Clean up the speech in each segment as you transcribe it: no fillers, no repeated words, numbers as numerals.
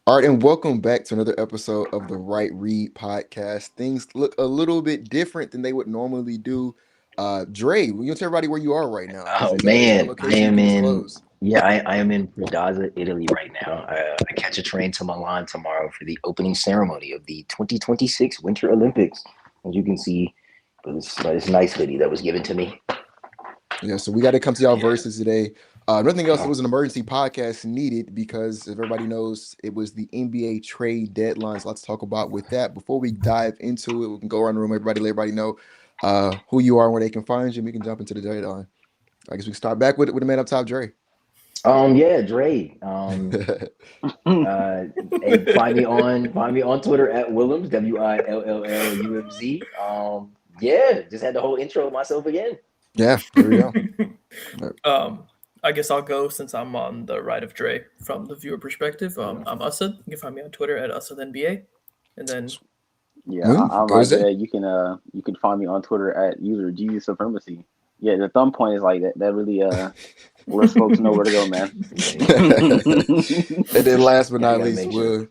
All right, and welcome back to another episode of the Right Read podcast. Things look a little bit different than they would normally do. Dre, you want to tell everybody where you are right now? Oh Is there a man, I location you am can in. disclose? Yeah, I am in Predazza, Italy right now. I catch a train to Milan tomorrow for the opening ceremony of the 2026 Winter Olympics. As you can see, this nice hoodie that was given to me. Yeah, so we got to come to y'all Yeah. verses today. Nothing else. It was an emergency podcast needed because, if everybody knows, it was the NBA trade deadlines. Lots to talk about with that. Before we dive into it, we can go around the room. Everybody, let everybody know who you are and where they can find you. And we can jump into the deadline. I guess we can start back with the man up top, Dre. Yeah, Dre. Uh, and find me on Twitter at Willems WILLLUMZ. Yeah, just had the whole intro of myself again. Yeah, there we go. um, I guess I'll go since I'm on the right of Dre from the viewer perspective. I'm Usad. You can find me on Twitter at UsadNBA. And then, Yeah, Move, I'm go right Zay. there. You can find me on Twitter at user G Supremacy. Yeah, the thumb point is like that. That really lets folks know where to go, man. And then last but Yeah, I not gotta least, make sure. we'll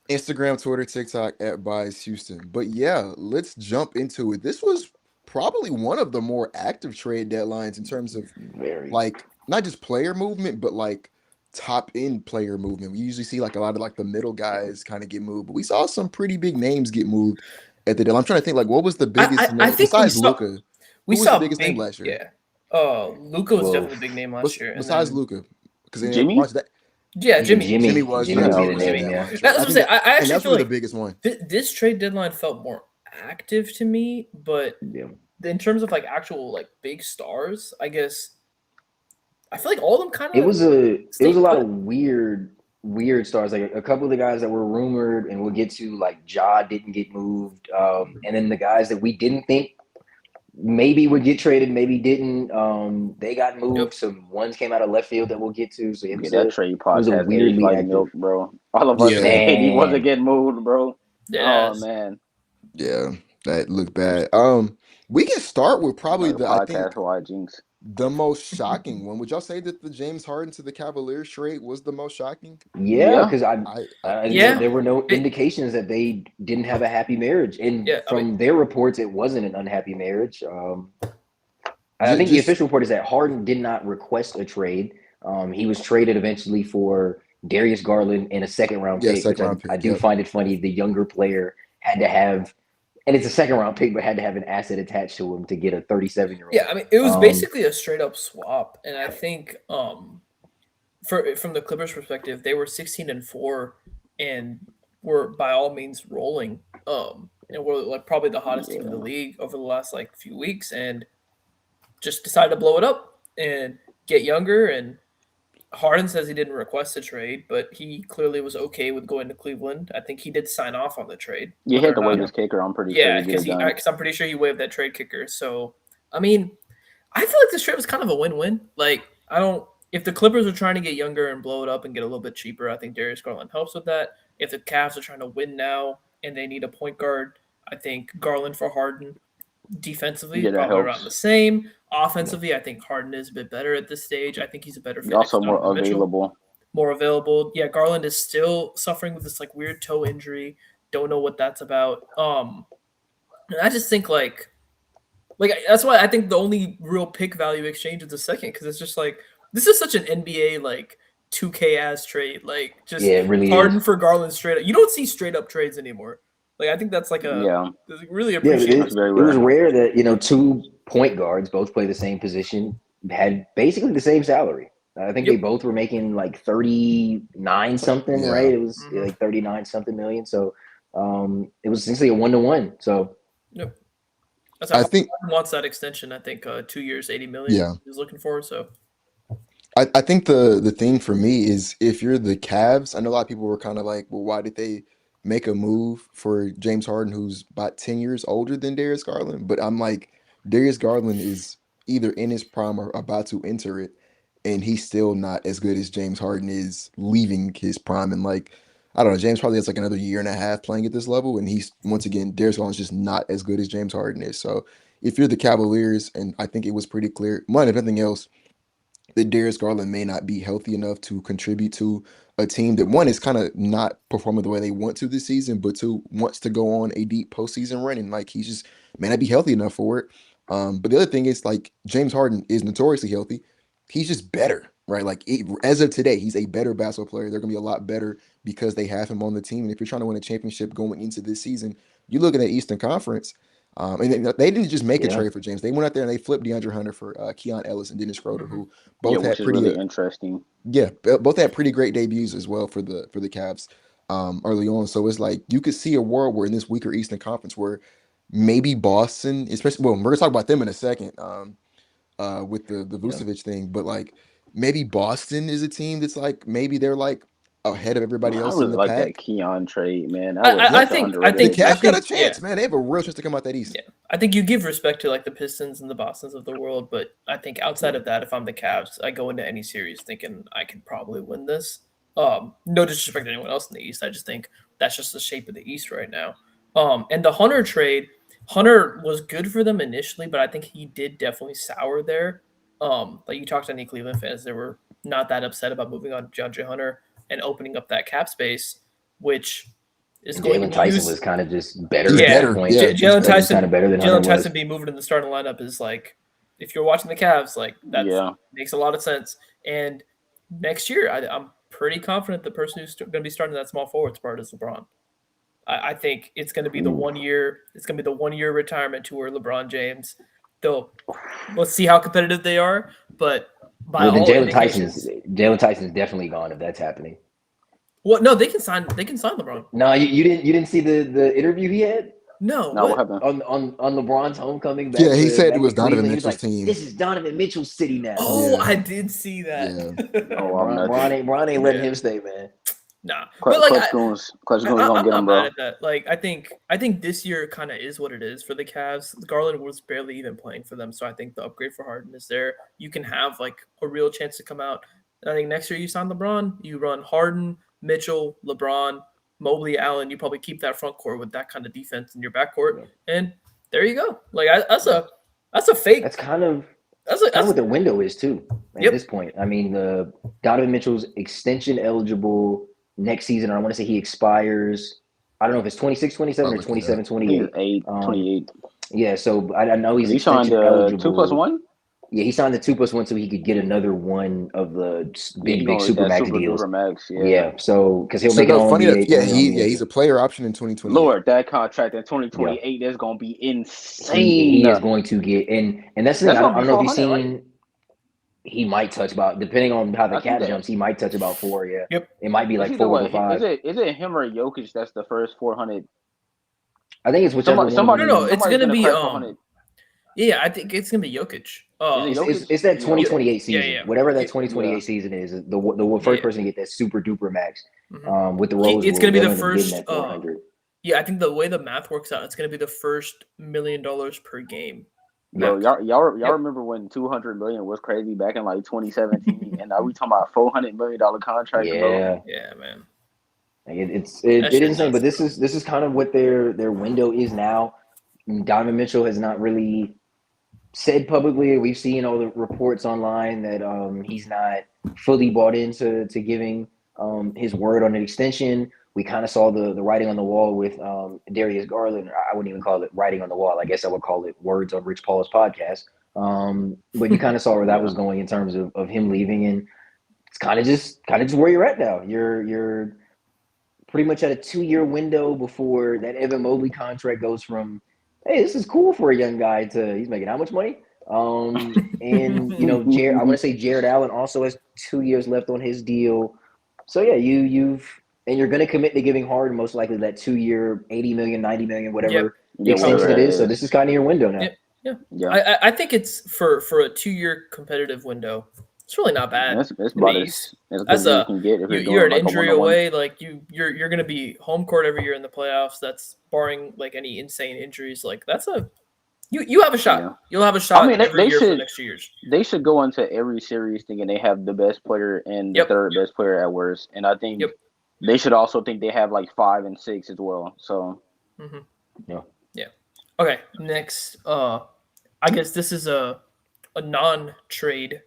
Instagram, Twitter, TikTok at Bias Houston. But yeah, let's jump into it. This was probably one of the more active trade deadlines in terms of Very. like not just player movement, but like top end player movement. We usually see like a lot of like the middle guys kind of get moved, but we saw some pretty big names get moved at the deadline. I'm trying to think like what was the biggest I name think we besides saw Luca? we Who was the saw biggest name big last year? yeah. Luca was Well, definitely a big name last What's year, and besides then Luca? Because Jimmy? watch that. yeah, yeah, Jimmy. Jimmy Jimmy. was, you're Jimmy made a absolutely Jimmy. right. name. That Yeah. last year. That's I what I'm think saying. that, I and actually that's feel really the like biggest one. this trade deadline felt more active to me, but Yeah. in terms of like actual like big stars, I guess I feel like all of them kind It of was a stayed lot of put. weird stars. Like a couple of the guys that were rumored, and we'll get to like Ja didn't get moved, and then the guys that we didn't think maybe would get traded, maybe didn't. They got Yep. moved. Some ones came out of left field that we'll get to. So Yeah, that trade it was a podcast aged weirdly like active. milk, bro. All of us Yeah, said he wasn't Man, getting moved, bro. Oh Yes. man, yeah, that looked there's bad. We can start with probably another the I podcast think why jinx. the most shocking one. Would y'all say that the James Harden to the Cavaliers trade was the most shocking? yeah, Yeah, because I think there, Yeah. so. there were no It, indications that they didn't have a happy marriage, and yeah. I mean, from their reports, it wasn't an unhappy marriage. I think the Just official report is that Harden did not request a trade. He was traded eventually for Darius Garland and a second round yeah, pick, which second I, round I pick. do Yep. find it funny. The younger player had to have, and it's a second round pick, but had to have an asset attached to him to get a 37-year yeah. old. I mean, it was Um, basically a straight up swap, and I think from the Clippers' perspective, they were 16-4, and were by all means rolling. And were like probably the hottest team in the yeah. league over the last like few weeks, and just decided to blow it up and get younger. And Harden says he didn't request a trade, but he clearly was okay with going to Cleveland. I think he did sign off on the trade, You whether had or to waive not. yeah, his kicker. I'm pretty sure Yeah, to get because it done. I'm pretty sure he waived that trade kicker. So, I mean, I feel like this trade was kind of a win-win. Like, I don't. If the Clippers are trying to get younger and blow it up and get a little bit cheaper, I think Darius Garland helps with that. If the Cavs are trying to win now and they need a point guard, I think Garland for Harden. Defensively, is Yeah, that probably around the helps. same. yeah, Offensively, I think Harden is a bit better at this stage. I think he's a better You're fit next also to more Donovan Mitchell, available. more available. Yeah, Garland is still suffering with this like weird toe injury. Don't know what that's about. And I just think like that's why I think the only real pick value exchange is the second, because it's just like this is such an NBA like 2K ass trade. Like just yeah, it really is. Harden for Garland straight up. You don't see straight up trades anymore. Like I think that's like a Yeah, really Yeah, appreciate that's this very move. it was rare. rare that two point guards both play the same position had basically the same salary. I think they Yep. both were making like 39 something, right? Yeah. It was Hmm. like 39 something million. So it was essentially a 1-to-1. So Yep. That's how I think Harden wants that extension. I think 2 years, 80 million yeah. he's looking for. So I think the thing for me is if you're the Cavs, I know a lot of people were kind of like, well, why did they make a move for James Harden, who's about 10 years older than Darius Garland? But I'm like, Darius Garland is either in his prime or about to enter it, and he's still not as good as James Harden is leaving his prime. And like, I don't know, James probably has like another year and a half playing at this level, and he's once again, Darius Garland's just not as good as James Harden is. So if you're the Cavaliers, and I think it was pretty clear, one, if nothing else that Darius Garland may not be healthy enough to contribute to a team that one is kind of not performing the way they want to this season, but two wants to go on a deep postseason run, and like he's just may not be healthy enough for it. But the other thing is like James Harden is notoriously healthy. He's just better, right? Like as of today, he's a better basketball player. They're gonna be a lot better because they have him on the team. And if you're trying to win a championship going into this season, you're looking at Eastern Conference. And they didn't just make a Yeah. trade for James. They went out there and they flipped DeAndre Hunter for Keon Ellis and Dennis Schroeder, who Yeah, both which had is pretty really interesting. both had pretty great debuts as well for the Cavs early on. So it's like you could see a world where in this weaker Eastern Conference where maybe Boston, especially we're gonna talk about them in a second, with the Yeah. Vucevic thing, but like maybe Boston is a team that's like maybe they're like ahead of everybody Man, I else in really the like that pack. Keon trade, man. That was I such an think The underrated. Cavs got a yeah. chance, man. They have a real chance to come out that East. Yeah, I think you give respect to like the Pistons and the Bostons of the world, but I think outside of that, if I'm the Cavs, I go into any series thinking I can probably win this. No disrespect to anyone else in the East. I just think that's just the shape of the East right now. And the Hunter trade, Hunter was good for them initially, but I think he did definitely sour there. Like you talked to any Cleveland fans, they were not that upset about moving on to DeAndre Hunter and opening up that cap space, which is And going Jalen to Tyson use. was kind of just better He's at Yeah, that better. point. Yeah, he's Jalen better. Just kind of Tyson, better than Hunter Jalen was. Tyson being moved in the starting lineup is like, if you're watching the Cavs, like that Yeah, makes a lot of sense. And next year, I'm pretty confident the person who's going to be starting that small forward spot is LeBron. I think it's going to be the Ooh. 1 year. It's going to be the 1 year retirement tour. LeBron James. Though, let's see how competitive they are. But by Well, then all indications, Jalen Tyson's definitely gone if that's happening. well, no, they can sign. They can sign LeBron. No, you didn't see the interview he had No, now what what? happened? on LeBron's homecoming Yeah, he said it back was to Donovan Cleveland. He was Mitchell's like, team. "This is Donovan Mitchell's city now." Oh, Yeah. I did see that. Yeah. Oh, I'm Bron nothing. ain't letting Yeah. him stay, man. Nah, but like Clutch Goons gonna I'm get not him, mad bro. at that. Like I think this year kind of is what it is for the Cavs. Garland was barely even playing for them, so I think the upgrade for Harden is there. You can have like a real chance to come out. And I think next year you sign LeBron, you run Harden, Mitchell, LeBron, Mobley, Allen. You probably keep that front court with that kind of defense in your backcourt, and there you go. Like that's a fake. That's kind of That's a, that's what the window is too at Yep. this point. I mean, the Donovan Mitchell's extension eligible next season. I want to say he expires. I don't know if it's 26, 27 or I'll look it up. 27, I think 28. it's 28. Yeah, so I know he's He signed extension eligible. 2+1. Yeah, he signed the 2+1 so he could get another one of the He big gonna get that supermax super deals. duper max. Yeah, so because he'll So make an no, All funny enough, NBA. yeah, he's a player option in 2028. Lord, that contract in 2028 is gonna be insane. He is going to get and that's the thing. That's I gonna don't be know if you've 400, seen. He might touch about depending on how the I think cap that- jumps. He might touch about 4. Yeah. Yep. It might be It's like either 4 way. or 5. Is it him or Jokic that's the first 400? I think it's whichever Somebody, one. No, it's somebody's gonna be crack 400. Yeah, I think it's gonna be Jokic. Is it Jokic? It's that Yeah. 2028 season. Yeah. Whatever that Yeah. 2028 season is, the first Yeah. person to get that super duper max Mhm. with the Rose It's Bowl, gonna be they'll the end up getting first. that 400. Yeah, I think the way the math works out, it's gonna be the first $1 million per game. Bro, Yeah. y'all Yep. remember when 200 million was crazy back in like 2017, and now we talking about $400 million contract, bro. Yeah. Yeah, man. Like it's That shit insane, nuts, but this is kind of what their window is now. Donovan Mitchell has not really said publicly. We've seen all the reports online that he's not fully bought into giving his word on an extension. We kind of saw the writing on the wall with Darius Garland. I wouldn't even call it writing on the wall. I guess I would call it words on Rich Paul's podcast. But you kind of saw where that was going in terms of him leaving, and it's kind of just where you're at now. You're pretty much at a 2-year window before that Evan Mobley contract goes from, hey, this is cool for a young guy to he's making how much money? And I want to say Jared Allen also has 2 years left on his deal. So yeah, you're going to commit to giving Harden most likely that 2-year, 80 million, 90 million, whatever the extension it is. So this is kind of your window now. Yeah. I think it's for a 2-year competitive window. It's really not bad. It's about as good as you can get if you're an like injury a 1-on-1. away. Like you're going to be home court every year in the playoffs. That's barring like any insane injuries. Like that's you have a shot. Yeah. You'll have a shot I mean, every they year for should- the next 2 years. They should go into every series thinking they have the best player and the third best player at worst. And I think they should also think they have like 5 and 6 as well. So Yeah. Okay. Next, I guess this is a non-trade.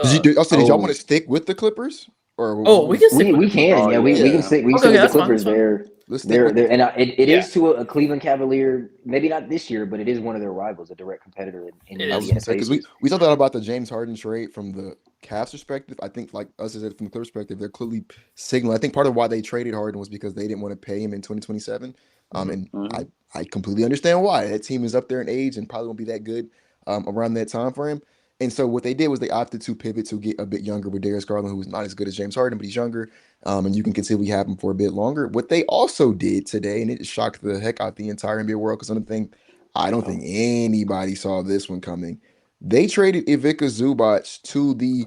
Did y'all want to stick with the Clippers, Or Oh, we can stick with We the Clippers. can, Oh yeah, we can yeah. stick Okay, with the that's fine. Clippers. That's fine. let's stick with the And it Yeah. is to a Cleveland Cavalier, maybe not this year, but it is one of their rivals, a direct competitor in It I is. was gonna Indiana say because Pacers. we talked a lot about the James Harden trade from the Cavs perspective. I think like us as from the Clippers perspective, they're clearly signaling. I think part of why they traded Harden was because they didn't want to pay him in 2027. Mhm. And Mm-hmm. I completely understand why. That team is up there in age and probably won't be that good around that time frame. And so what they did was they opted to pivot to get a bit younger with Darius Garland, who's not as good as James Harden, but he's younger. And you can conceivably have him for a bit longer. What they also did today, and it shocked the heck out the entire NBA world, because I don't think anybody saw this one coming. They traded Ivica Zubac to the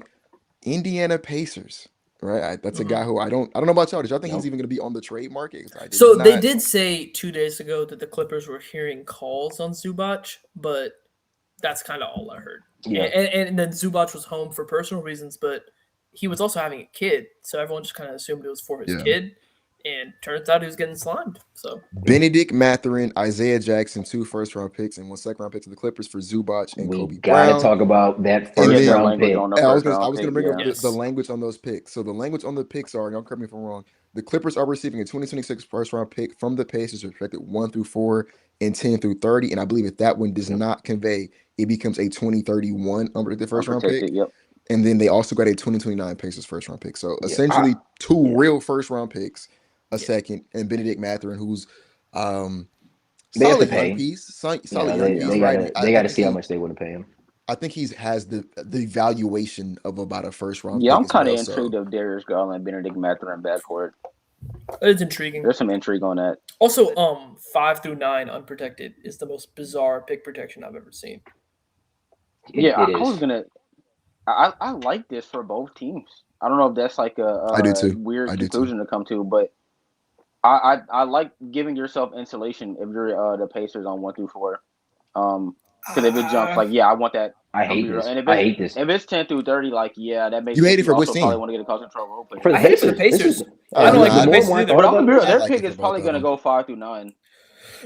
Indiana Pacers. Right, that's a guy Mhm. who I don't know about y'all. Did y'all think he's Yep. even going to be on the trade market? 'Cause I did So they not. did say 2 days ago that the Clippers were hearing calls on Zubac, but that's kind of all I heard. Yeah. And then Zubac was home for personal reasons, but he was also having a kid, so everyone just kind of assumed it was for his Yeah. kid. And turns out he was getting slimed. So Benedict Mathurin, Isaiah Jackson, 2 first-round picks, and 1 second-round pick to the Clippers for Zubac and We Kobe gotta Brown. talk about that And Yeah, first the then round language pick. on the and first I round was going to pick. bring up Yeah. the yes, language on those picks. So the language on the picks are, don't correct me if I'm wrong. The Clippers are receiving a 2026 first-round pick from the Pacers, expected 1 through 4 and 10 through 30. And I believe if that one does Yep. not convey, it becomes a 2031 unprotected first-round pick. Unprotected. Yep. And then they also got a 2029 Pacers first-round pick. So Yeah. essentially, two Yeah. real first-round picks, a yeah. second, and Benedict Mathurin, who's um, They have to solid young pay. piece, solid Yeah, young Yeah. piece, right? they gotta see how much they want to pay him. I think he's has the valuation of about a first round Yeah, pick I'm as kind of well. intrigued So of Darius Garland, Benedict Mathurin backcourt. It's intriguing. There's some intrigue on that. Also, 5 through 9 unprotected is the most bizarre pick protection I've ever seen. Yeah, It I was is. gonna. I like this for both teams. I don't know if that's like I do a too. weird I do too. conclusion to come to, but I like giving yourself insulation if you're the Pacers on 1 through 4. Because if it jumps, like, yeah, I want that. I I'm gonna hate be real. this. And I hate this. if it's 10 through 30, like, yeah, that You makes hate sense. it You for which also probably team? want to get a cause control role player. For the I hate it for the Pacers, this is Pacers. Oh, I don't no, like the what the more and Pacers more I either. thought But I'm gonna about be real. I this. Their like pick it for is both probably of gonna them. go 5 through 9.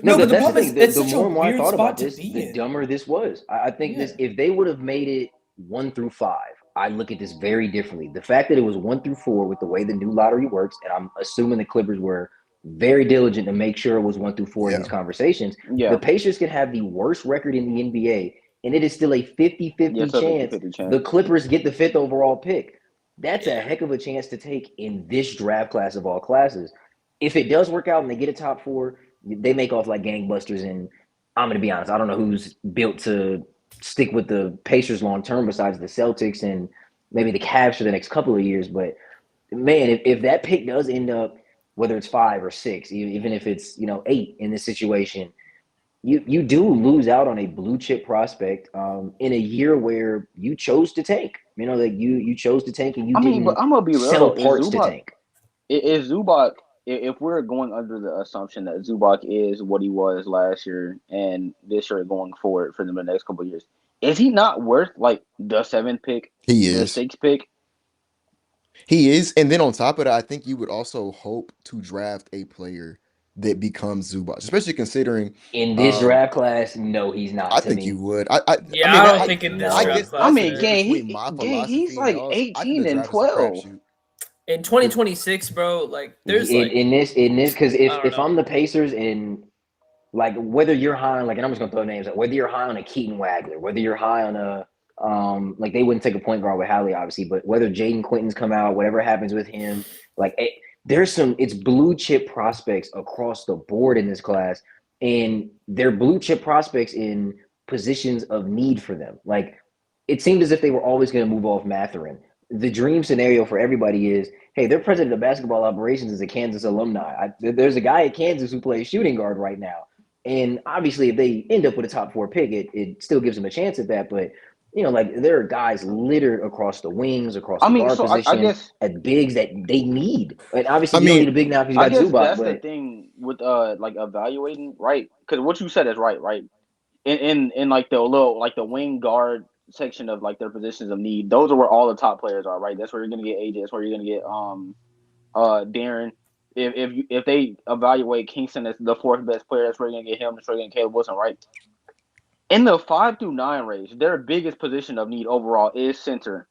No, No, but the that's the problem is thing. it's The such a more and more I weird thought about spot to this, be the in. dumber this was. I think Yeah. this, if they would have made it 1 through 5, I look at this very differently. The fact that it was 1 through 4 with the way the new lottery works, and I'm assuming the Clippers were very diligent to make sure it was 1 through 4 in Yeah. these conversations. The Yeah. Pacers can have the worst record in the NBA, and it is still a 50 Yeah, 50 it's a chance 50-50 the chance. Clippers get the fifth overall pick. That's a Yeah. heck of a chance to take in this draft class of all classes. If it does work out and they get a top 4, they make off like gangbusters. And I'm going to be honest, I don't know who's built to stick with the Pacers long term besides the Celtics and maybe the Cavs for the next couple of years. But man, if that pick does end up, whether it's 5 or 6, even if it's 8 in this situation, you do lose out on a blue chip prospect in a year where you chose to tank. Like you chose to tank and you I mean, but didn't I'm gonna be real sell though. parts to tank. Is Zubac? If we're going under the assumption that Zubac is what he was last year and this year going forward for the next couple of years, is he not worth like the 7th pick, He the is. 6th pick? He is. And then on top of that, I think you would also hope to draft a player that becomes Zubac, especially considering In this um draft class, no, he's not I to think you me. would. I Yeah, mean I that don't think in this I No. draft guess I class guess the either. difference between my He's philosophy and like y'all's, I think 18 the and draft is a 12. crapshoot. In The 2026, bro, like there's In, like in this, because I don't if know. I'm the Pacers and like whether you're high on, like, and I'm just gonna throw names out, whether you're high on a Keaton Wagler, whether you're high on a like they wouldn't take a point guard with Hallie obviously, but whether Jaden Quinton's come out, whatever happens with him, like it's blue chip prospects across the board in this class, and they're blue chip prospects in positions of need for them. Like it seemed as if they were always going to move off Mathurin. The dream scenario for everybody is, hey, their president of basketball operations is a Kansas alumni. There's a guy at Kansas who plays shooting guard right now. And obviously, if they end up with a top 4 pick, it still gives them a chance at that. But, like there are guys littered across the wings, across I the mean, guard so I position, guess at bigs that they need. And I obviously, you don't mean need a big now because you I got guess Zubac, that's the but thing with like evaluating, right? Because what you said is right, right? In like the little like the wing guard section of like their positions of need, those are where all the top players are, right? That's where you're gonna get AJ. That's where you're gonna get Darren. If they evaluate Kingston as the 4th best player, that's where you're gonna get him. That's where you're gonna get Caleb Wilson, right? In the 5 through 9 range, their biggest position of need overall is center.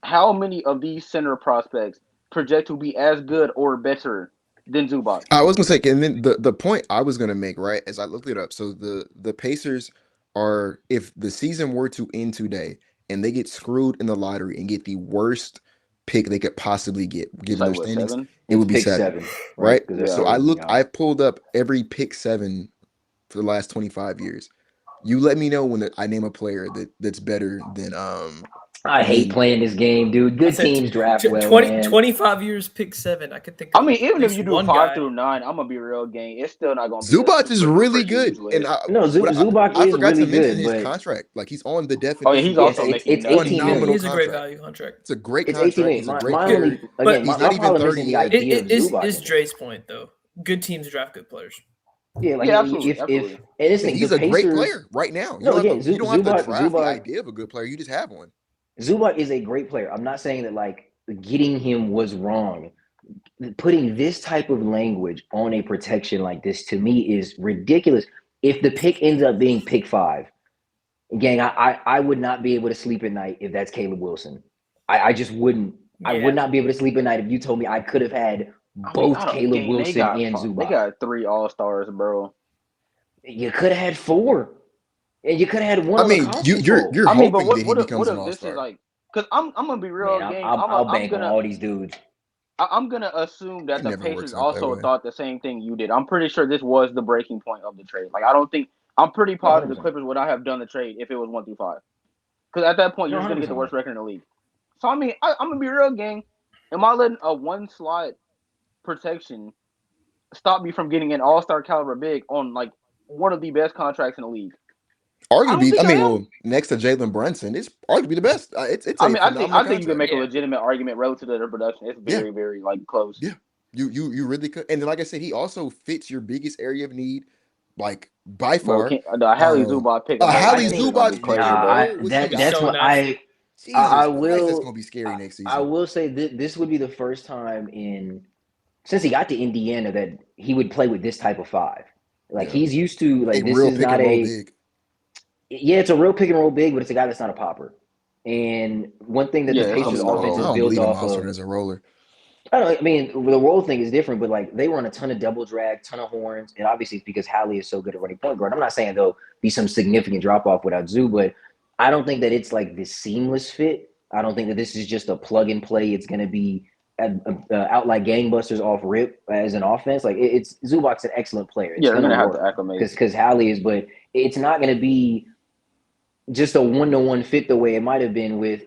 How many of these center prospects project to be as good or better than Zubac. I was gonna say, and then the point I was gonna make, right, as I looked it up. So the Pacers are, if the season were to end today and they get screwed in the lottery and get the worst pick they could possibly get, It's given like their what, standings, 7? it It's would be pick 7, 7, right? right? Because they're Yeah. So frozen. Yeah. I pulled up every pick 7 for the last 25 years. You let me know when I name a player that's better I hate than playing this game, dude. I Good said teams draft well, 20, man. 25 years, pick 7. I could think I of mean, like at even if least you do one 5 guy. through 9, I'm gonna be real game. It's still not gonna be a Zubac is super really huge good. And list. No, Zubac I is forgot to really mention good, his but contract. Like, he's on the Oh yeah, he's definition yeah, list. also it's making it's nuts. 18 He Phenomenal million. is a great contract. value contract. It's a great It's 18 contract. He's million. a My great my Good, only player. again, but He's my not even problem isn't 30 the yet. idea of Zubac is in this. Dre's point though. Good teams draft good players. Yeah, like Yeah, absolutely, if absolutely. and this And thing, the he's a great Pacers. player right now. No, again, You don't have to draft the Zubac idea of a good player. You just have one. Zubac is a great player. I'm not saying that like getting him was wrong. Putting this type of language on a protection like this to me is ridiculous. If the pick ends up being pick 5, gang, I would not be able to sleep at night if that's Caleb Wilson. I just wouldn't. I would Yeah. not be able to sleep at night if you told me I could have had I mean, both I don't Caleb gang. Wilson and They Zubac. got 3 All-Stars, bro. You could have had 4, and you could have had one I on the mean, conference bowl. you're I mean, but hoping that he what becomes an if this is all-star. like? Because I'm gonna be real, Man, gang. I'll I'm bank on gonna all these dudes. I'm gonna assume that It the never Pacers works out that also way. thought the same thing you did. I'm pretty sure this was the breaking point of the trade. Like, I don't think I'm pretty No, positive the 100%. Clippers would not have done the trade if it was 1 through 5. Because at that point, No, you're just gonna get the 100%. worst record in the league. So I mean, I'm gonna be real, gang. Am I letting a 1 slot protection stop me from getting an All-Star caliber big on like one of the best contracts in the league? I don't Arguably, I think I mean, am. well, next to Jalen Brunson, it's arguably the best. It's I a mean, phenomenal I think you can contract. make a Yeah. legitimate argument relative to their production. It's Yeah, very, very like close. yeah. You really could. And then, like I said, he also fits your biggest area of need, like by Bro, far. the Hallie Uh, Zubac pick a above I Hallie Giannis is think gonna be Zubac pick crazy, nah. though, bro. bro. What you got? That's So what nasty. I Jesus Christ, that's will gonna be scary next I season. will say that this would be the first time in since he got to Indiana that he would play with this type of 5. Like Yeah, he's used to a like this real is pick not and roll a big. yeah, it's a real pick and roll big, but it's a guy that's not a popper. And one thing that Yeah, the it's I Pacers definitely not a don't, offense I is roller. don't built believe in off Monster of, as a roller. I don't know, I mean, the role thing is different, but like they run a ton of double drag, ton of horns, and obviously it's because Hallie is so good at running point guard. I'm not saying there'll be some significant drop off without Zoo, but I don't think that it's like this seamless fit. I don't think that this is just a plug and play. It's going to be out like gangbusters off rip as an offense. Like it's Zubac's an excellent player. It's Yeah, they're going to gonna have to work acclimate. because Hallie is, but it's not going to be just a 1-to-1 fit the way it might have been with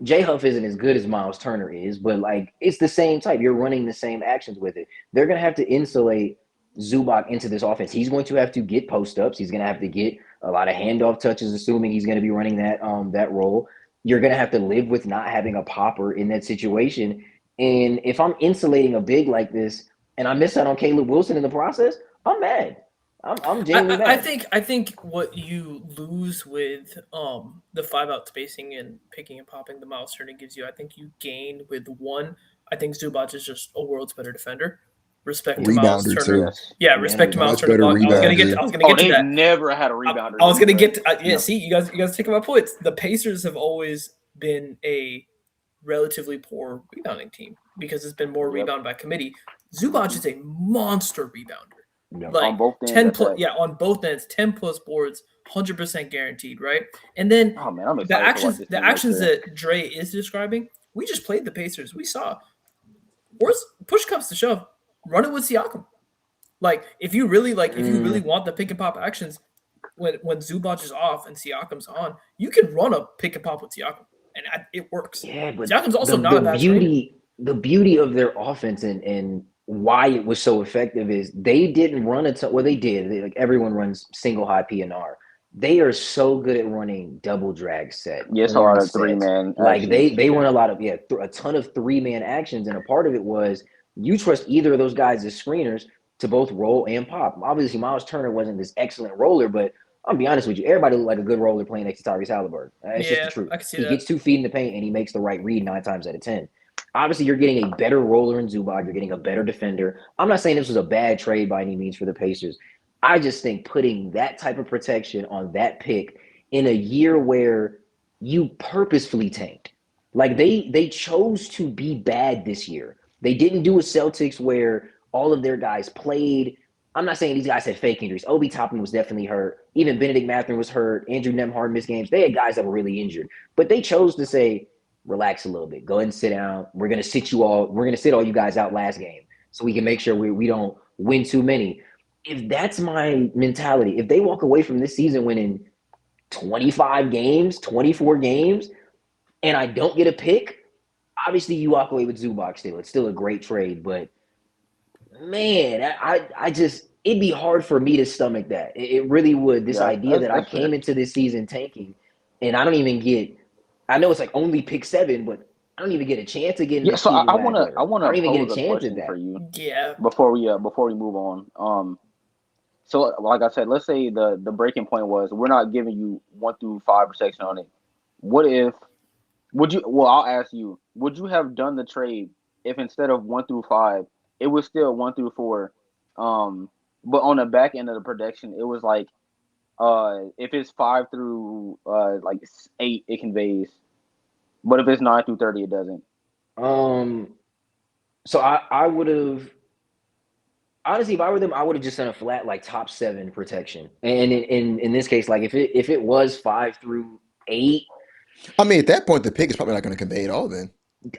J Huff isn't as good as Miles Turner is, but like it's the same type. You're running the same actions with it. They're gonna have to insulate Zubac into this offense. He's going to have to get post ups. He's gonna have to get a lot of handoff touches, assuming he's gonna be running that role. You're gonna have to live with not having a popper in that situation. And if I'm insulating a big like this and I miss out on Caleb Wilson in the process, I'm mad. I'm genuinely mad. I think what you lose with the 5-out spacing and picking and popping the Miles Turner gives you, I think you gain with one. I think Zubac is just a world's better defender. Respect to Miles Rebounder Turner. too. Yes. Yeah, Yeah, respect to Miles Much Turner better block. rebounder. I was gonna Oh, get to they've that. never had a rebounder. I was than gonna Dre. get to, yeah. No. See, you guys take my points. The Pacers have always been a relatively poor rebounding team because it's been more Yep. rebound by committee. Zubac is a monster rebounder. Yeah. Like On both ends 10 at plus, that. yeah, on both ends, 10 plus boards, 100% guaranteed, right? And then Oh man, I'm excited to watch this the team next actions year. that Dre is describing, we just played the Pacers. We saw. Worst push comes to shove, run it with Siakam. Like if you really want the pick and pop actions, when Zubac is off and Siakam's on, you can run a pick and pop with Siakam, and it works. Yeah, but Siakam's also not a bad screener. the beauty of their offense and why it was so effective is they didn't run a ton. Well, they did. Like everyone runs single high PNR. They are so good at running double drag set. Yeah, it's a horn lot of sets. 3-man Like actions. they run a lot of a ton of 3-man actions, and a part of it was you trust either of those guys as screeners to both roll and pop. Obviously, Miles Turner wasn't this excellent roller, but I'll be honest with you, everybody looked like a good roller playing next to Tyrese Halliburton. It's just the Yeah, truth. I can see He that. gets 2 feet in the paint and he makes the right read 9 times out of 10. Obviously, you're getting a better roller in Zubac. You're getting a better defender. I'm not saying this was a bad trade by any means for the Pacers. I just think putting that type of protection on that pick in a year where you purposefully tanked, like they chose to be bad this year. They didn't do a Celtics where all of their guys played. I'm not saying these guys had fake injuries. Obi Toppin was definitely hurt. Even Benedict Mathurin was hurt. Andrew Nemhard missed games. They had guys that were really injured. But they chose to say, relax a little bit. Go ahead and sit down. We're going to sit all you guys out last game so we can make sure we don't win too many. If that's my mentality, if they walk away from this season winning 25 games, 24 games, and I don't get a pick, obviously you walk away with Zubac still. It's still a great trade, but man, I just it'd be hard for me to stomach that. It really would. This idea that I came into this season tanking, and I don't even get. I know it's like only pick 7, but I don't even get a chance again. Yeah, so I want to I don't even get pose a a chance at question that. for you. Yeah. Before we move on. So like I said, let's say the breaking point was we're not giving you 1 through 5 protection on it. What if? Would you? Well, I'll ask you. Would you have done the trade if instead of 1 through 5, it was still 1 through 4, but on the back end of the protection, it was like, if it's 5 through like 8, it conveys, but if it's 9 through 30, it doesn't. So I would have. Honestly, if I were them, I would have just done a flat like top 7 protection. And in this case, like if it was 5 through 8, I mean, at that point, the pick is probably not going to convey at all. Then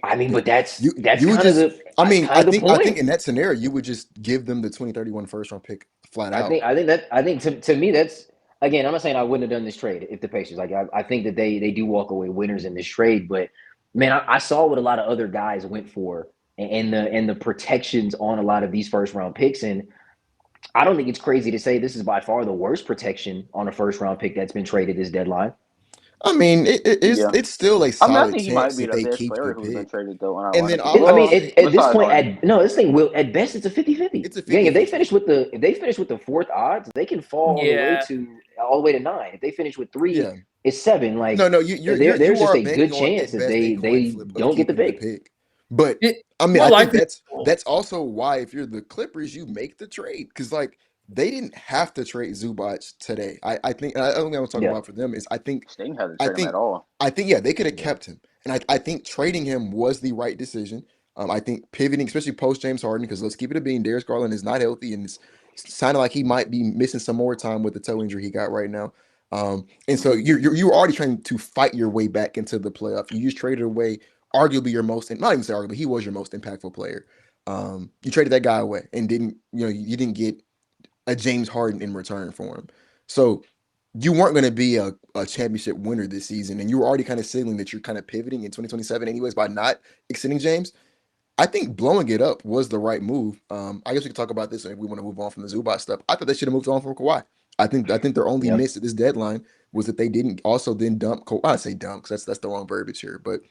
I mean, but that's you kind would of just. the. I mean, I think in that scenario, you would just give them the 2031 first round pick flat out. I think to me that's again. I'm not saying I wouldn't have done this trade if the Pacers like. I think that they do walk away winners in this trade, but man, I saw what a lot of other guys went for and the protections on a lot of these first round picks, and I don't think it's crazy to say this is by far the worst protection on a first round pick that's been traded this deadline. I mean, it's still a I solid think he might chance be that the they best keep the player who's been pick. traded though. And then I mean, at this besides point, Harden. this thing will at best it's a 50-50. It's a Gang, if they 50-50. finish with the 4th odds, they can fall all the way to 9. If they finish with 3, Yeah. it's 7. Like No, there's you just are a good banking on chance at that best a coin they flip of don't get the keeping the pick. pick. But I mean, More I think likely. that's also why if you're the Clippers, you make the trade because like they didn't have to trade Zubac today. I think and the only thing I was talking Yeah. about for them is I think Sting hasn't I traded him think at all. yeah they could have Yeah. kept him and I think trading him was the right decision. I think pivoting, especially post James Harden, because let's keep it a bean. Darius Garland is not healthy and it's sounding like he might be missing some more time with the toe injury he got right now. And so you're already trying to fight your way back into the playoff. You just traded away arguably your most, not even say arguably, he was your most impactful player. You traded that guy away and you didn't get a James Harden in return for him. So you weren't going to be a championship winner this season, and you were already kind of signaling that you're kind of pivoting in 2027 anyways by not extending James. I think blowing it up was the right move. I guess we could talk about this if we want to move on from the Zubac stuff. I thought they should have moved on from Kawhi. I think their only Yeah. miss at this deadline was that they didn't also then dump Kawhi. I say dump because that's the wrong verbiage here, but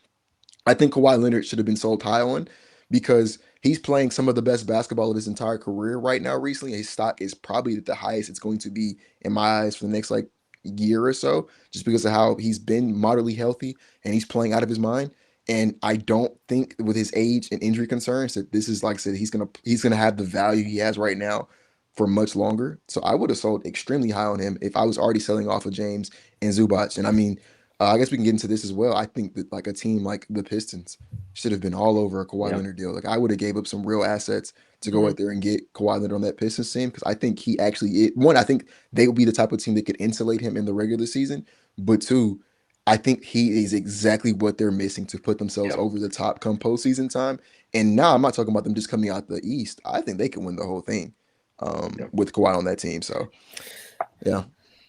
I think Kawhi Leonard should have been sold high on because he's playing some of the best basketball of his entire career right now. Recently, his stock is probably the highest it's going to be in my eyes for the next like year or so, just because of how he's been moderately healthy and he's playing out of his mind. And I don't think with his age and injury concerns that this is like I said, he's gonna have the value he has right now for much longer. So I would have sold extremely high on him if I was already selling off of James and Zubac. And I mean, I guess we can get into this as well. I think that like a team like the Pistons should have been all over a Kawhi Yeah. Leonard deal. Like I would have gave up some real assets to go out there and get Kawhi Leonard on that Pistons team because I think he actually I think they would be the type of team that could insulate him in the regular season. But 2, I think he is exactly what they're missing to put themselves over the top come postseason time. And now I'm not talking about them just coming out the East. I think they can win the whole thing with Kawhi on that team. So yeah.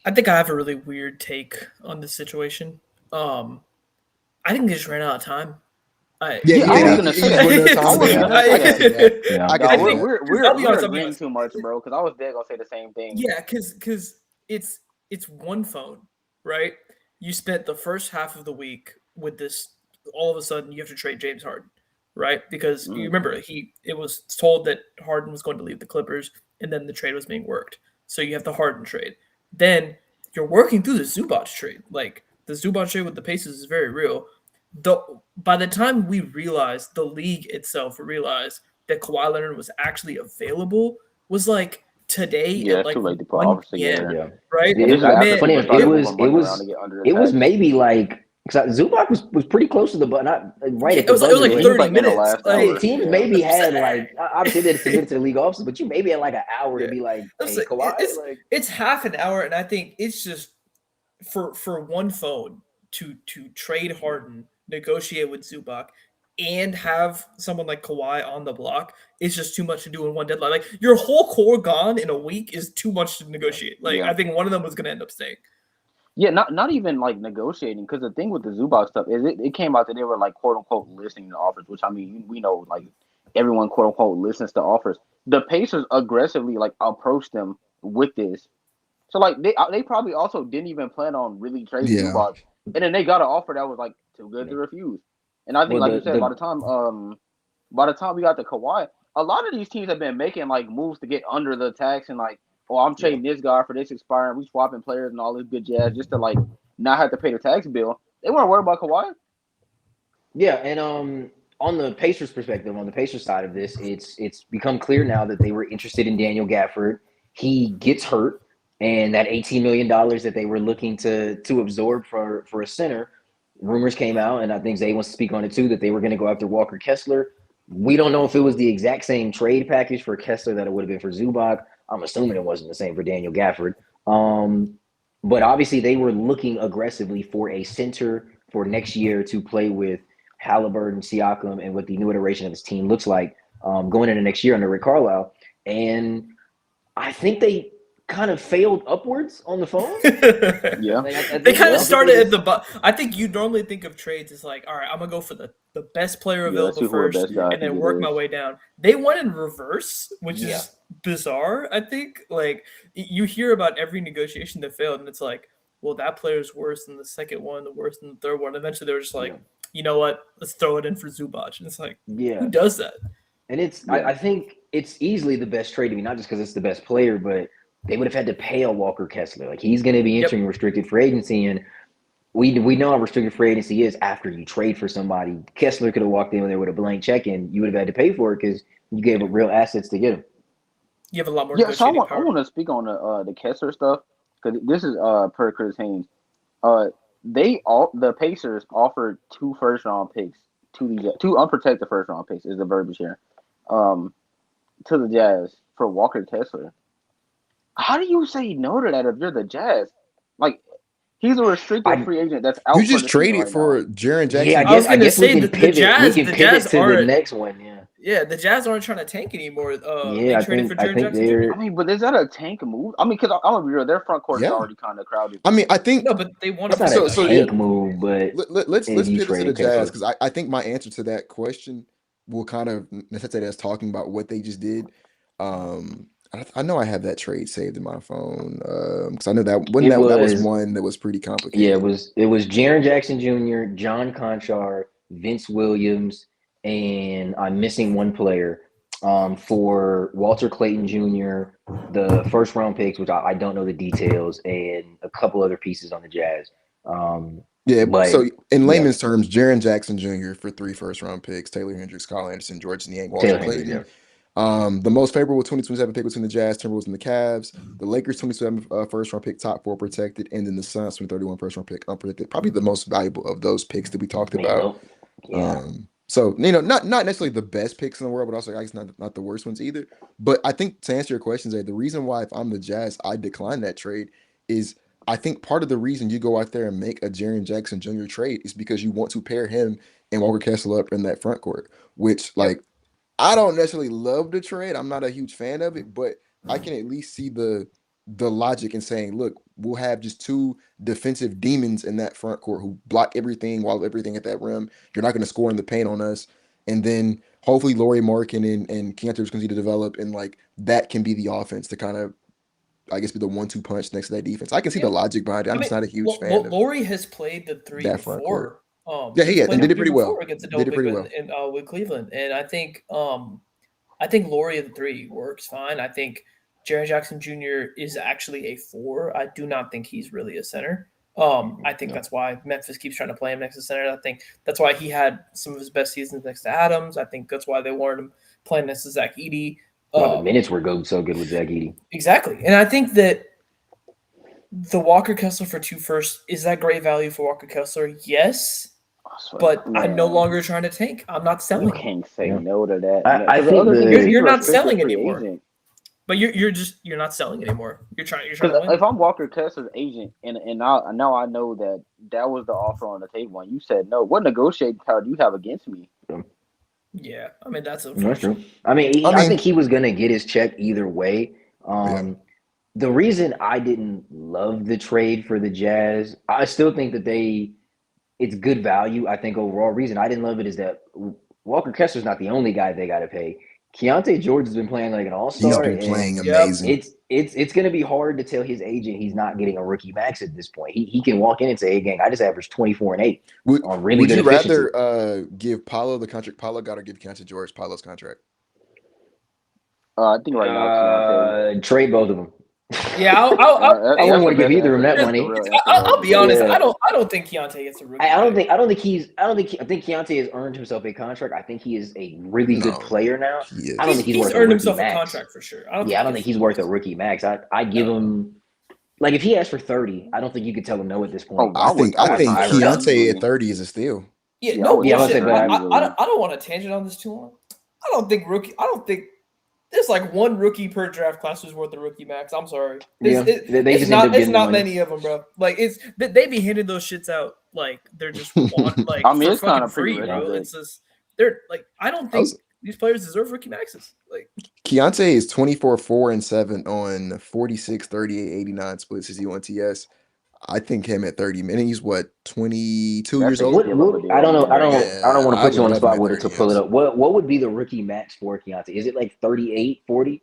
I think I have a really weird take on this situation. I think they just ran out of time. I was gonna say we're agreeing too much, bro. Because I was dead gonna say the same thing. Yeah, because it's one phone, right? You spent the first half of the week with this. All of a sudden, you have to trade James Harden, right? Because you remember it was told that Harden was going to leave the Clippers, and then the trade was being worked. So you have the Harden trade. Then you're working through the Zubac trade. Like the Zubac trade with the Pacers is very real. By the time we realized, the league itself realized that Kawhi Leonard was actually available was like today at like too late to put 1 offers p.m. together. Right? It was maybe like Because Zubac was pretty close to the button, not right Yeah, at it the was like buzzer. But He was 30 like in the minutes. last Like, yeah, hour. teams Yeah. maybe had saying. like obviously they had to submit it to the league office, but you maybe had like an hour to Yeah. be like, I'm hey, saying, Kawhi, like it's half an hour, and I think it's just for one phone to trade Harden, negotiate with Zubac, and have someone like Kawhi on the block. It's just too much to do in one deadline. Like your whole core gone in a week is too much to negotiate. Like Yeah. I think one of them was going to end up staying. Yeah, not even like negotiating, because the thing with the Zubac stuff is it came out that they were like quote unquote listening to offers, which I mean we know like everyone quote unquote listens to offers. The Pacers aggressively like approached them with this, so like they probably also didn't even plan on really trading Yeah. Zubac, and then they got an offer that was like too good to refuse. And I think well like you said, the by the time we got to Kawhi, a lot of these teams have been making like moves to get under the tax and like, oh, I'm yeah. trading this guy for this expiring, we swapping players and all this good jazz just to like not have to pay the tax bill. They weren't worried about Kawhi. Yeah, and on the Pacers perspective, on the Pacers side of this, it's become clear now that they were interested in Daniel Gafford. He gets hurt, and that $18 million that they were looking to absorb for a center, rumors came out, and I think Zay wants to speak on it too, that they were going to go after Walker Kessler. We don't know if it was the exact same trade package for Kessler that it would have been for Zubac. I'm assuming it wasn't the same for Daniel Gafford. But obviously they were looking aggressively for a center for next year to play with Halliburton, Siakam, and what the new iteration of this team looks like going into next year under Rick Carlisle. And I think they kind of failed upwards on the phone. Yeah, Like, I They think kind of I think they started at just the I think you normally think of trades as like, all right, I'm gonna go for the best player yeah. Let's available see who the first, best guy and can then get work my is. way down. They went in reverse, which yeah. is bizarre. I think like you hear about every negotiation that failed, and it's like, well, that player's worse than the second one, the worse than the third one. Eventually, they were just like, Yeah. you know what? Let's throw it in for Zubac, and it's like, who Yeah. does that? And Yeah, I think it's easily the best trade to me, not just because it's the best player, but they would have had to pay a Walker Kessler. Like he's going to be Yep. entering restricted free agency, and we know how restricted free agency is after you trade for somebody. Kessler could have walked in there with a blank check, and you would have had to pay for it because you gave up real assets to get him. You have a lot more yeah. So negotiating I power. want to speak on the Kessler stuff, because this is per Chris Haynes. The Pacers offered 2 first round picks to the two unprotected first round picks is the verbiage here, um, to the Jazz for Walker Kessler. How do you say no to that if you're the Jazz? Like he's a restricted I free agent that's You out for just the season traded right now. for Jaren Yeah, Jackson I was I gonna Jr. guess we say can that the pivot. We Jazz, can the pivot Jazz to the aren't. next one. Yeah, Yeah, the Jazz aren't trying to tank anymore. They yeah. traded for I Jaren think Jackson Jr. I they're mean, but is that a tank move? I mean, because I'm gonna be real, their front court is Yeah. already kind of crowded. I mean, I think No, but they want to it's not play a so. Yeah. Kessler. tank move, but Let's if you pivot to the trade Jazz Kessler, because I think my answer to that question will kind of necessitate us talking about what they just did. I know I have that trade saved in my phone because I know it that was was one that was pretty yeah, complicated. it was Jaren Jackson Jr., John Conchar, Vince Williams, and I'm missing one player for Walter Clayton Jr., the first round picks, which I don't know the details, and a couple other pieces on the Jazz. Yeah, But so in yeah, layman's terms, Jaren Jackson Jr. for 3 first round picks, Taylor Hendricks, Kyle Anderson, George Niang, Walter Taylor Hendricks, yeah. Clayton. The most favorable 2027 pick between the Jazz, Timberwolves, and the Cavs. The Lakers 27 first round pick, top 4 protected, and then the Suns 2031 first round pick, unprotected. Probably the most valuable of those picks that we talked Man, about. no, yeah. So not necessarily the best picks in the world, but also I guess not the worst ones either. But I think to answer your question, Zay, the reason why if I'm the Jazz, I decline that trade is I think part of the reason you go out there and make a Jaren Jackson Jr. trade is because you want to pair him and Walker Kessler up in that front court, which Yep. like I don't necessarily love the trade. I'm not a huge fan of it, but I can at least see the logic in saying, look, we'll have just two defensive demons in that front court who block everything while everything at that rim. You're not going to score in the paint on us. And then hopefully Laurie Markin and King Arthur's continue to develop and like that can be the offense to kind of I guess be the 1-2 punch next to that defense. I can see the Yeah. logic behind it. I'm I just mean, not a huge fan of Laurie has played the three that front court. before. Yeah, he He's had and played the did it three pretty well. before against the Did double it big pretty man well. with Cleveland, and I think Laurie at the three works fine. I think Jaren Jackson Jr. is actually a four. I do not think he's really a center. I think Yeah. that's why Memphis keeps trying to play him next to center. I think that's why he had some of his best seasons next to Adams. I think that's why they wanted him playing next to Zach Edey. Well, the minutes were so good with Zach Edey. Exactly, and I think that The Walker Kessler for 2 first, is that great value for Walker Kessler? Yes, I swear, but I'm no man, longer trying to tank. I'm not you selling. can't say Yeah. no to that. I Because the think other thing is the he's You're a not restricted selling free anymore. agent. But you're not selling anymore. You're trying to Because win. if I'm Walker Kessler's agent, and now I know that was the offer on the table, and you said no, what negotiating power do you have against me? Yeah, I mean that's That's unfortunate. true. I mean, I I mean, think he was gonna get his check either way. yeah, The reason I didn't love the trade for the Jazz, I still think that it's good value. I think overall reason I didn't love it is that Walker Kessler's not the only guy they got to pay. Keontae George has been playing like an he's all-star, been playing and Yep. amazing. it's going to be hard to tell his agent he's not getting a rookie max at this point. He can walk in and say, "Hey, gang, I just averaged 24 and 8 Would on really would good you efficiency." rather give Paolo the contract Paolo got or give Keontae George Paolo's contract? I think right now Keontae. Trade both of them. Yeah, I wouldn't That's the want to give best either of them answer. that That's the money. real answer I'll right be honest. there. Yeah. I don't think Keontae gets a rookie. I don't think I think Keontae has earned himself a contract. I think he is a really good No, player now. he I don't is. think he's He's worth a earned rookie himself a max. contract for sure. I don't think he's worth a rookie max. I give No. him like if he asked for 30, I don't think you could tell him no at this Oh, point. I think I I think hire him. Keontae at easily. 30 is a steal. Yeah, Yeah, I no would Yeah, I was bullshit. gonna say, but I don't want to tangent on this too long. I don't think there's like one rookie per draft class who's worth a rookie max. I'm sorry. Yeah, they just end up It's getting the not money. many of them, bro. Like they be handing those shits out like they're just like I mean, for it's kind fucking of pretty free, bro. ridiculous. It's just they're like I don't I think was these players deserve rookie maxes. Like Keontae is 24, 4, and 7 on 46, 38, 89 splits his UNTS. I think him at 30 minutes, he's what, 22 That's years a old? steal of a I don't deal. know. Yeah. I don't Yeah, want to I put you would on the love him spot at with it 30, to pull it yes. up. What would be the rookie max for Keontae? Is it like 38, 40?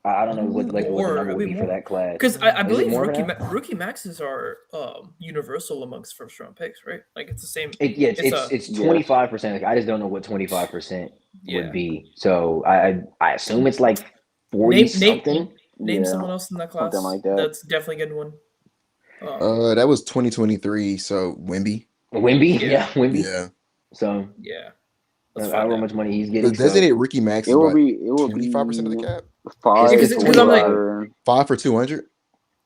I don't know what the number would be for that class. because I Is it believe more now? rookie maxes are universal amongst first round picks, right? Like it's the same. It's Yes. 25%. I just don't know what 25% would Yeah. be. So I assume it's like 40 Name something. name Yeah. someone else in that class Something like that. that's definitely getting one. That was 2023, so Wemby. Wimby, Yeah. yeah, Wimby. Yeah. So Yeah, I let's don't know find how out. much money he's The getting. So designated rookie max It is will about be 25% of the cap. 5 It's Because I'm like, 25. 5 for 200.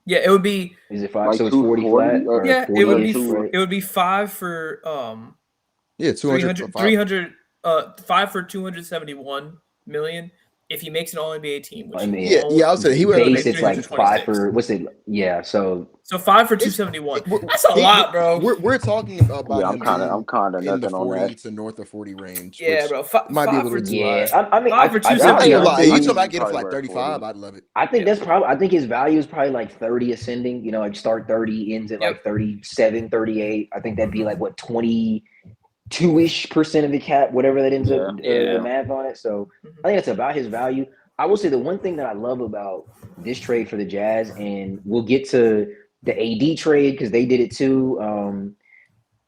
yeah, it would be Is it 5? like So it's 40 240 flat or or yeah, 40-ish, right? it would be 5 for Yeah, 200 for 5. 5 for 271 million if he makes an all NBA team, which I mean, Yeah, I would say he would have base made it's like 5 326. for what's it? Yeah, so 5 for It's 271. we're, That's a lot, bro. we're talking about Yeah, him I'm kind of being in the nothing on 40 that. to north of 40 range, Yeah, which bro. might be a 5 little for bit too yeah, high. I mean, 5 for I I ain't gonna lie. If you 271. told me I He's get him for probably like worth 35, 40. I'd love it. I think Yeah. that's probably. I think his value is probably like 30 ascending. You know, like start 30, ends at Yep. like 37, 38. I think that'd be like what 22-ish% of the cap, whatever that ends up. Yeah. The math on it. So Mhm. I think that's about his value. I will say the one thing that I love about this trade for the Jazz, and we'll get to the AD trade because they did it too.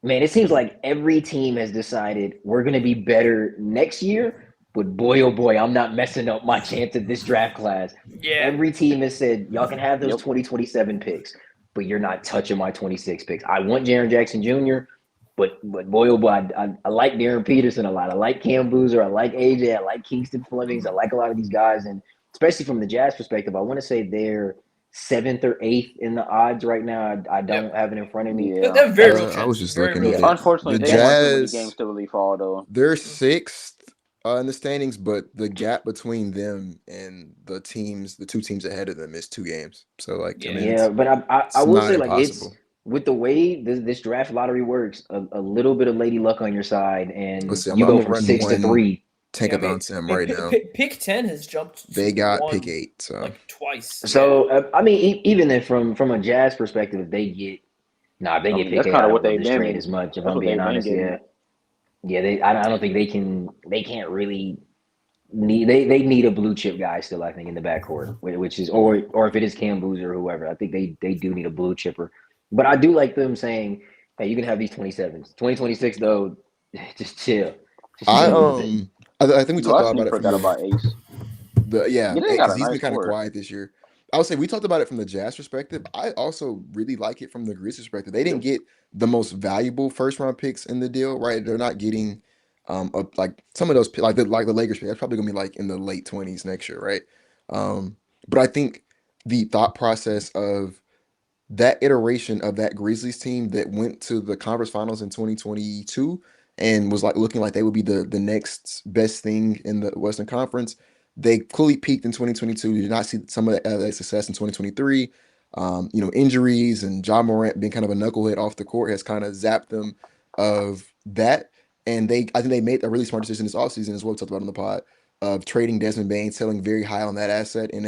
Man, it seems like every team has decided we're going to be better next year. But boy, oh boy, I'm not messing up my chance at this draft class. Yeah. Every team has said, y'all can have those Yep. 2027 picks, but you're not touching my 26 picks. I want Jaren Jackson Jr., but boy, oh boy, I like Darren Peterson a lot. I like Cam Boozer. I like AJ. I like Kingston Flemings. I like a lot of these guys. And especially from the Jazz perspective, I want to say they're 7th or 8th in the odds right now. I don't have it in front of me. Yeah. They're very real I was chance. just Very looking real at it. chance. Unfortunately, The they won too many Jazz, games to really fall though. they're 6th in the standings, but the gap between them and the two teams ahead of them is 2 games. So like, I Yeah. mean, Yeah, but I it's will not say like it's impossible. with the way this draft lottery works, a little bit of lady luck on your side, and Let's see, you I'm go gonna from run 6 to one 3. tankathon sim right now. Pick 10 has jumped. They to got 1, pick 8, so like twice. So I mean, even then from a Jazz perspective, if they get I pick mean, 8, that's I kind of don't what love they've this trade been. as much. If That's I'm what being they've been honest, getting. I don't think they can't really need they need a blue chip guy still. I think in the backcourt, which is or if it is Cam Boozer or whoever, I think they do need a blue chipper. But I do like them saying, hey, you can have these 27s. 2026 though, just chill. Just I chill a little bit. I think we talked a lot Last thing about you it from forgot about Ace. yeah, Yeah, they got because a he's been nice kind of core. quiet this year. I would say we talked about it from the Jazz perspective. I also really like it from the Grizzlies perspective. They didn't get the most valuable first round picks in the deal, right? They're not getting like some of those like the Lakers pick. That's probably gonna be like in the late 20s next year, right? But I think the thought process of that iteration of that Grizzlies team that went to the conference finals in 2022 and was like looking like they would be the next best thing in the Western Conference. They clearly peaked in 2022. You did not see some of that success in 2023. Injuries and John Morant being kind of a knucklehead off the court has kind of zapped them of that. And I think they made a really smart decision this offseason as well. We talked about on the pod of trading Desmond Bain, selling very high on that asset in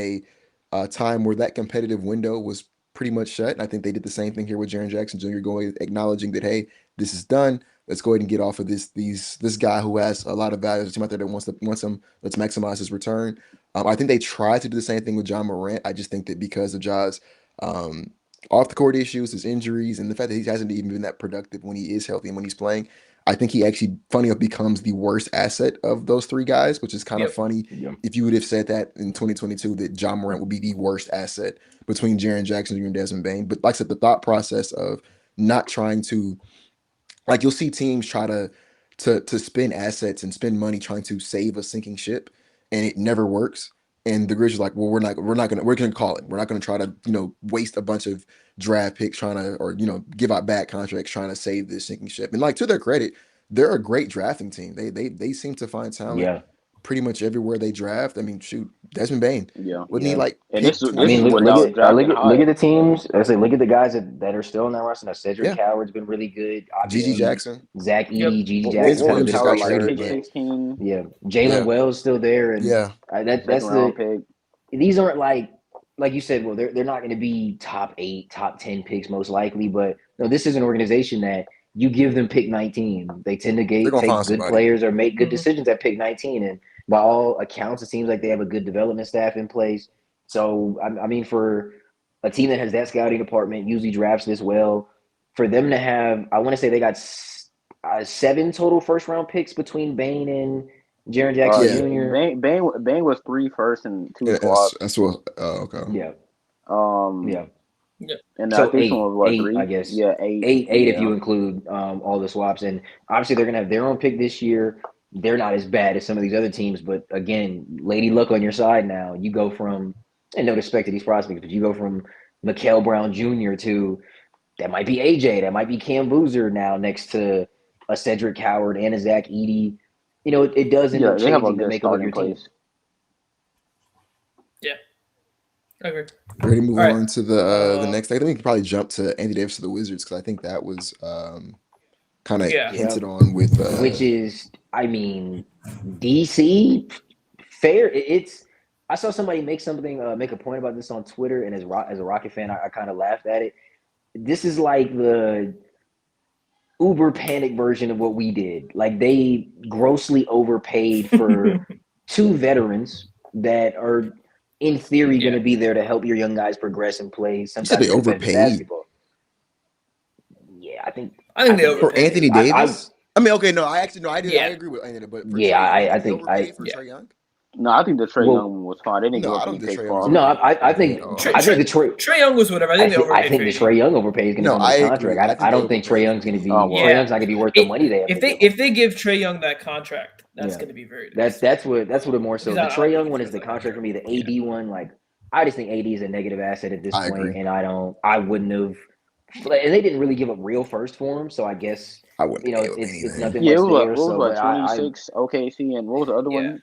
a time where that competitive window was pretty much shut. And I think they did the same thing here with Jaren Jackson Jr. going acknowledging that, hey, this is done. Let's go ahead and get off of this guy who has a lot of value. There's a team out there that wants him. Let's maximize his return. I think they tried to do the same thing with John Morant. I just think that because of Ja's um, off the court issues, his injuries, and the fact that he hasn't even been that productive when he is healthy and when he's playing, I think he actually, funny enough, becomes the worst asset of those three guys, which is kind of Yep. funny. Yeah. If you would have said that in 2022, that John Morant would be the worst asset between Jaren Jackson Jr. and Desmond Bain. But like I said, the thought process of not trying to, like, you'll see teams try to spend assets and spend money trying to save a sinking ship, and it never works. And the Grizzlies are like, well, we're gonna call it. We're not gonna try to waste a bunch of draft picks trying to, or give out bad contracts trying to save this sinking ship. And like, to their credit, they're a great drafting team. They seem to find talent Yeah. pretty much everywhere they draft. I mean, shoot, Desmond Bain, Yeah. wasn't he Yeah. like And pick I this is mean, 20? without drafting look high. at the teams. I say, look at the guys that are still in that roster. Now, Cedric Yeah, Coward's been really good. Gigi Obviously, Jackson, Zach Yep. Edey, Gigi Vince Jackson's What having was a Williams good just Coward got like? career. traded, Pick but 16, Yeah, Jalen yeah, Wells still there, and yeah, that's second round the. pick. These aren't like you said. Well, they're not going to be top 8, top 10 picks most likely, but no, this is an organization that you give them pick 19. They tend to they're gonna take find good somebody. players or make good Mhm. decisions at pick 19, and by all accounts, it seems like they have a good development staff in place. So I mean, for a team that has that scouting department, usually drafts this well, for them to have, I want to say they got 7 total first round picks between Bain and Jaren Jackson Yeah, Yeah, Jr. Bang was 3 first and 2 yeah, swaps. that's what. Oh, okay. Yeah, Um, yeah. Yeah. and I So think this one was what, eight, I 3? guess. Yeah, 8. Eight if Yeah, you include all the swaps. And obviously they're gonna have their own pick this year. They're not as bad as some of these other teams, but again, Lady Luck on your side now. You go from, and no respect to these prospects, but you go from Mikael Brown Jr. to that might be AJ, that might be Cam Boozer now next to a Cedric Howard and a Zach Edey. It does end yeah, up they have a changing the good makeup of starting your team. place. Yeah. I agree. Ready to move All right. on to the Uh, next thing. I think we can probably jump to Andy Davis to the Wizards because I think that was kind of Yeah. hinted on with Which is, I mean, DC fair. It's. I saw somebody make a point about this on Twitter, and as a Rocket fan, I kind of laughed at it. This is like the uber panic version of what we did. Like, they grossly overpaid for 2 veterans that are in theory going yeah. to be there to help your young guys progress and play some you said type they of competitive overpaid basketball. Yeah, I think I think they they for overpaid. Anthony I Davis. I mean, okay, no, I actually no, I did. I Yeah. agree with Anthony, but for yeah, Trey Young, you I think they think overpaid for Yeah. Trey Young? No, I think the Trey well Young was fine. They didn't No, give I up don't any think the picks Trey Young for was him. no, I overpaid think at all. I think the Trey Young was whatever. I think they I overpaid think Trey the Young. Trey Young overpay is going to No, come with I the agree. contract. I think I they don't think Trey overpaid Young's for going to him. Oh be well, Trey Yeah. Young's not going to be worth the money they have to give him. If they give Trey Young that contract, that's Yeah, going to be very nice. that's what it more so. Because The I Trey don't think Young he's one worth is the that contract for contract. me. The Yeah. AD one, like, I just think AD is a negative asset at this I point, agree. and I wouldn't have. And they didn't really give up real first for him, so I guess I wouldn't have gave him it's anything. nothing yeah, much it was there. what was So, what but I 26 OKC and what was the other Yeah. one?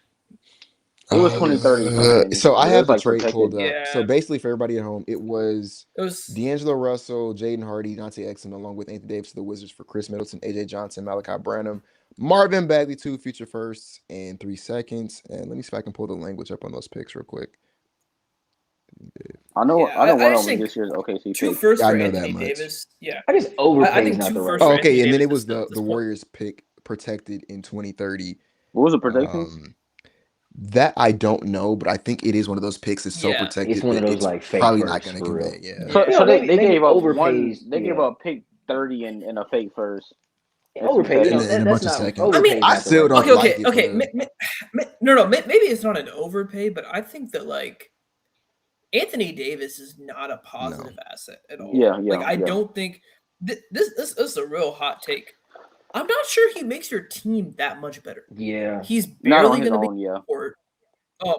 It was 2030 something, So I but it have was the like trade pulled protected. up. So Yeah. basically, for everybody at home, it was It was. D'Angelo Russell, Jaden Hardy, Dante Exum, along with Anthony Davis to the Wizards for Chris Middleton, AJ Johnson, Malachi Branham, Marvin Bagley, 2 future firsts and 3 seconds. And let me see if I can pull the language up on those picks real quick. I Yeah. know I one of just them was think this year's OKC 2 pick. firsts Yeah, I for know that Anthony much. Davis. Yeah. I guess I overpay is think not 2 the right firsts Oh, for word. Anthony okay. And then Davis it is was still at the this point. Warriors pick protected in 2030. What was the predictions? Um, that I don't know, but I think it is one of those picks that's so Yeah. It's protected one of that those it's like fake probably not firsts going to for real. convey. Yeah. So Yeah. so they Maybe gave up overpays. they gave Yeah, up pick 30 and a fake first and some overpay. And, seconds. and a That's bunch of not seconds. I mean, overpay is I not the still right don't okay, word. like okay, it for okay. the. No. Maybe it's not an overpay, but I think that like Anthony Davis is not a No. positive asset at all. Yeah, Like, I yeah. don't think this is a real hot take. I'm not sure he makes your team that much better. Yeah, He's Not on barely his going to be own, on yeah. the court.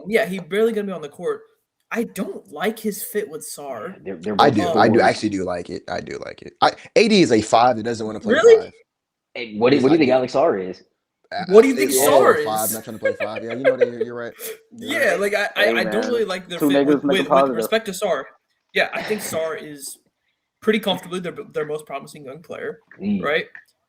Yeah, he's barely going to be on the court. I don't like his fit with Sar. They're I both do. I do fours. actually do like it. I do like it. AD is a 5 that doesn't want to play Really? 5. Hey, what do Yes, you I think do. Alex Sar is? What do you think He's also Sar a 5, is? not trying to play 5. Yeah, you know that. You're right. You're Yeah, right. like Hey, I don't man. really like their Two fit negatives make a with positive. respect to Sar. Yeah, I think Sar is pretty comfortably their most promising young player, right?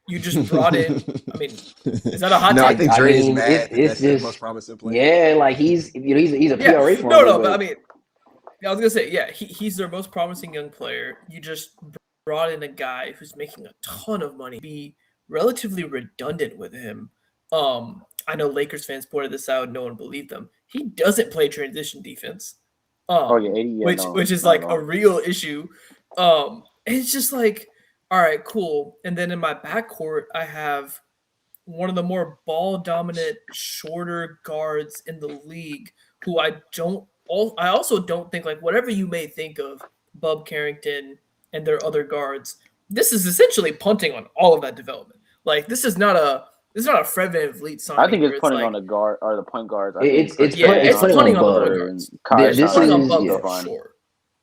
You just brought in. I mean, is that a hot No, I take? think I Dre is mean, mad that it's that's the most just promising player. yeah, like he's he's a Yeah, PRA no, farmer, but I but mean, I was gonna say, yeah, he's their most promising young player. You just brought in a guy who's making a ton of money. Be relatively redundant with him. I know Lakers fans pointed this out. No one believed them. He doesn't play transition defense. Oh yeah, 80. Yeah, Which no, is not at like a all. real issue. It's just like, all right, cool. And then in my backcourt, I have one of the more ball dominant, shorter guards in the league who I also don't think, like, whatever you may think of Bub Carrington and their other guards, this is essentially punting on all of that development. Like, this is not a Fred VanVleet I signing think where it's it's putting on like, the guard or the point guards. I think yeah, it's it's Trae putting punting on on the point Bub. Young guards. and Kai It's This punting Shannon on is Bub still for fine. sure.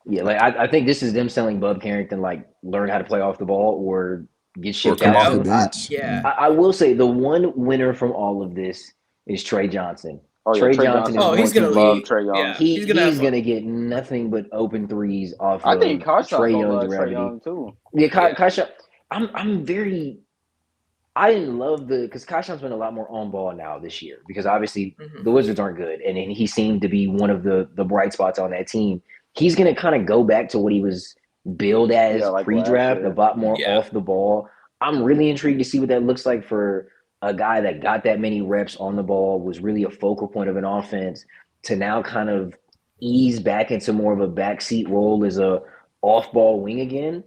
yeah, like I think this is them selling Bub Carrington like learn how to play off the ball or get Or shipped Get come out off the out. soon. bench. Yeah. I will say the one winner from all of this is Trey Johnson. Oh yeah, Trey Trey Johnson Johnson is is Oh, going he's going to gonna to love get be. Trey Young. Yeah, he's gonna have he's fun. gonna get nothing but open threes off I think of Kashaw's Trey gonna Young's love Trey gravity. Young too. Yeah, Yeah. Kasha, I'm very I didn't love because Kashan's been a lot more on ball now this year because obviously Mhm. the Wizards aren't good and he seemed to be one of the bright spots on that team. He's gonna kind of go back to what he was billed as Yeah, like last pre-draft, a year. lot more Yeah. off the ball. I'm really intrigued to see what that looks like for a guy that got that many reps on the ball, was really a focal point of an offense, to now kind of ease back into more of a backseat role as a off-ball wing again.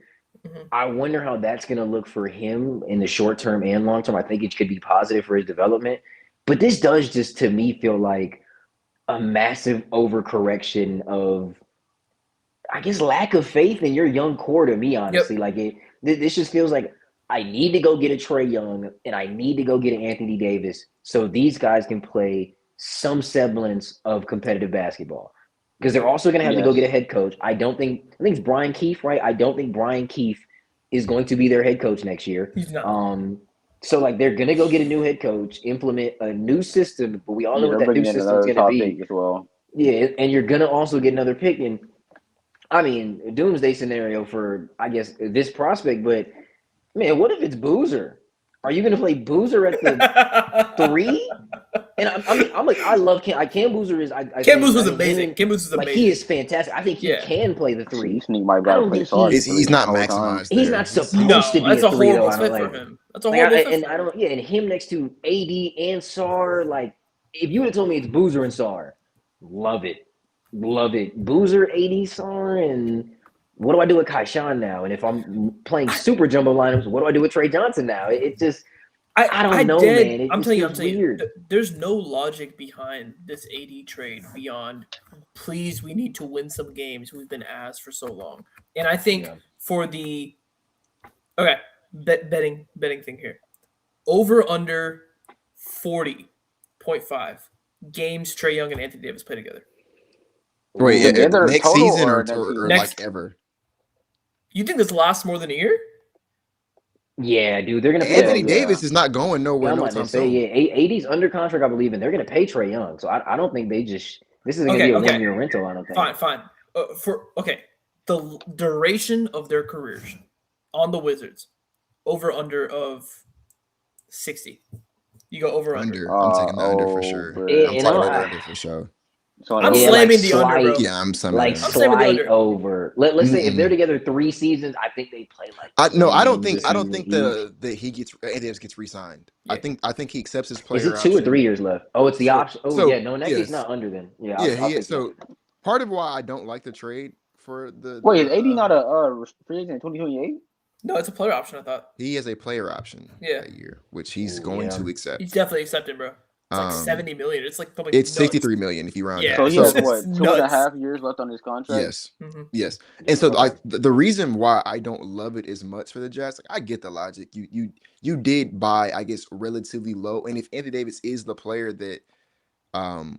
Mhm. I wonder how that's going to look for him in the short term and long term. I think it could be positive for his development. But this does just, to me, feel like a massive overcorrection of, I guess, lack of faith in your young core to me, honestly. Yep. Like, this just feels like I need to go get a Trey Young and I need to go get an Anthony Davis so these guys can play some semblance of competitive basketball. Because they're also going to have to go get a Yes. head coach. I think it's Brian Keefe, right? I don't think Brian Keefe is going to be their head coach next year. He's not. So like they're gonna go get a new head coach, implement a new system, but we all know Yeah, what they're that new bringing in system is another gonna top be. pick as well. Yeah, and you're gonna also get another pick. And I mean, a doomsday scenario for I guess this prospect, but man, what if it's Boozer? Are you gonna play Boozer at the 3? And I'm like I love Cam Boozer is I Cam think Booth was him amazing. and Cam Booth was like he amazing. is fantastic. I think he Yeah. can play the See, 3. Sneak might I gotta don't play think sorry he's He's three the not whole time. maximized he's there. not supposed to No, be that's a a 3 though. horrible I don't fit like for him. That's a like horrible fit and for I him. don't and him next to AD and Sar, like if you would have told me it's Boozer and Sar, love it. Love it. Boozer, AD, Sar, and what do I do with Kaishan now? And if I'm playing super jumbo lineups, what do I do with Trey Johnson now? It just I don't know, man. It I'm just telling you, feels weird. there's no logic behind this AD trade beyond, please, we need to win some games. We've been asked for so long. And I think Yeah. for the okay, betting thing here. Over under 40.5 games Trey Young and Anthony Davis play together. Wait, Together, next total season or next or season? like ever? You think this lasts more than a year? Yeah, dude, they're gonna pay Anthony that. Davis is not going Yeah, nowhere I'm no about to time say, soon. yeah, AD's under contract, I believe, and they're gonna pay Trey Young. So I don't think they just this isn't gonna be a Okay. 1-year rental. I don't think. Fine. The duration of their careers on the Wizards, over under of 60. You go over under. Under. I'm taking the under for sure. Over. I'm And taking the I, under for sure. So I'm yeah, over. like slamming the under, bro. slight, Yeah, I'm summing like it I'm under. slamming the slight under. over. Let's say if they're Mm-mm. together 3 seasons, I think they play like No, I don't 2 think seasons each. that he gets Anthony Davis gets re-signed. Yeah. I think he accepts his Is it player 2 or 3 option years left? Oh, it's the for option. Oh yeah, no, in that case, yes. not under then. Yeah, Yeah, I'll he take is. the So under. part of why I don't like the trade for Wait, is AD not a free agent in 2028? No, it's a player option, I thought. he has a player option Yeah. that year, which he's Ooh, going yeah. to He's accept. definitely accepting, bro. It's like Um, 70 million. It's like something It's nuts. 63 million if you round Yeah, up. So he So has it's what, two and a nuts. half years left on his contract? yes, Mm-hmm. yes. Yeah, And so okay. the reason why I don't love it as much for the Jazz, like I get the logic. You did buy, I guess, relatively low. And if Anthony Davis is the player that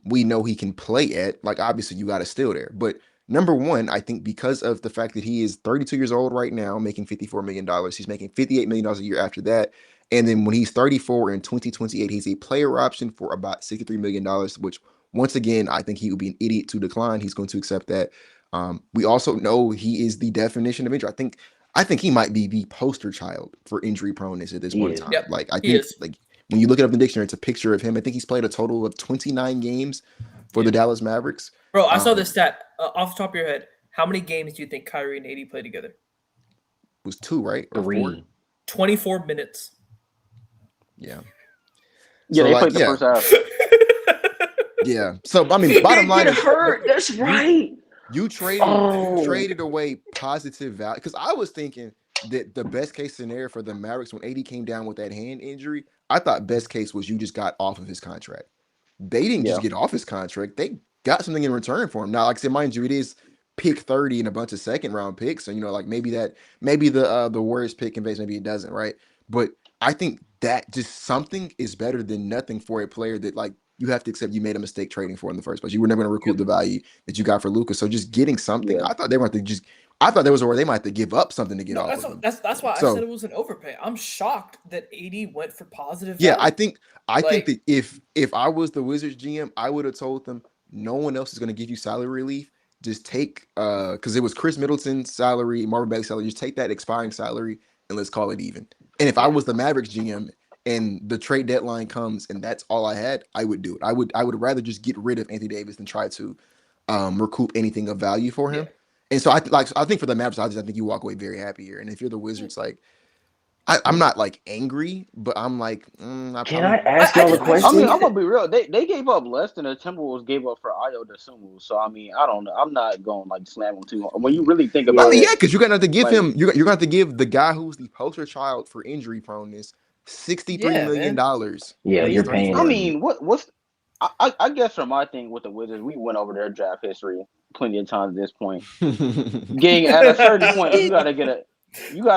we know he can play at. Like obviously you got to steal there, but number one, I think because of the fact that he is 32 years old right now, making $54 million, he's making $58 million a year after that, and then when he's 34 in 2028, he's a player option for about $63 million, which once again I think he would be an idiot to decline. He's going to accept that. We also know he is the definition of injury. I think he might be the poster child for injury proneness at this He point in is. time. Yep, Like I he think is. like when you look it up in the dictionary, it's a picture of him. I think he's played a total of 29 games for the Yeah. Dallas Mavericks. Bro, I saw Um, this stat off the top of your head. How many games do you think Kyrie and AD play together? was two, right? Or four? 3. 24 minutes. Yeah. Yeah, So they like, played the yeah, first half. yeah. So I mean, bottom line Get is hurt. That's you right. you Oh, traded away positive value because I was thinking that the best case scenario for the Mavericks when AD came down with that hand injury, I thought best case was you just got off of his contract. They didn't Yeah. just get off his contract; they got something in return for him. Now, like I said, mind you, it is pick 30 and a bunch of second round picks, so like maybe the worst pick conveys, maybe it doesn't, right? But I think that just something is better than nothing for a player that like you have to accept you made a mistake trading for in the first place. You were never going to recoup Yep. the value that you got for Lucas. So just getting something, Yeah. I thought they were going to just. I thought there was a where they might have to give up something to get No, off that's of him. that's why I said So it was an overpay. I'm shocked that AD went for positive yeah, value. I think Like, that if I was the Wizards GM, I would have told them no one else is going to give you salary relief. Just take because it was Chris Middleton's salary, Marvin Bagley's salary. Just take that expiring salary and let's call it even. And if I yeah, was the Mavericks GM and the trade deadline comes and that's all I had, I would do it. I would rather just get rid of Anthony Davis than try to recoup anything of value for yeah. him. And so I think for the Mavericks, I think you walk away very happy here. And if you're the Wizards, like I'm not like angry, but I'm like, I can I probably ask I y'all a just I mean, question? I'm think gonna that be real. They gave up less than the Timberwolves gave up for Ayo Dosunmu. So I mean, I don't know. I'm not going like slam them too hard. When you really think I about mean, Yeah, yeah, it, because you're gonna have to give like him. You're gonna have to give the guy who's the poster child for injury proneness $63 yeah, million man. yeah, when he's you're paying 34. I him. mean, what's I guess from my thing with the Wizards, we went over their draft history plenty of times at this point. Getting at a certain point, you gotta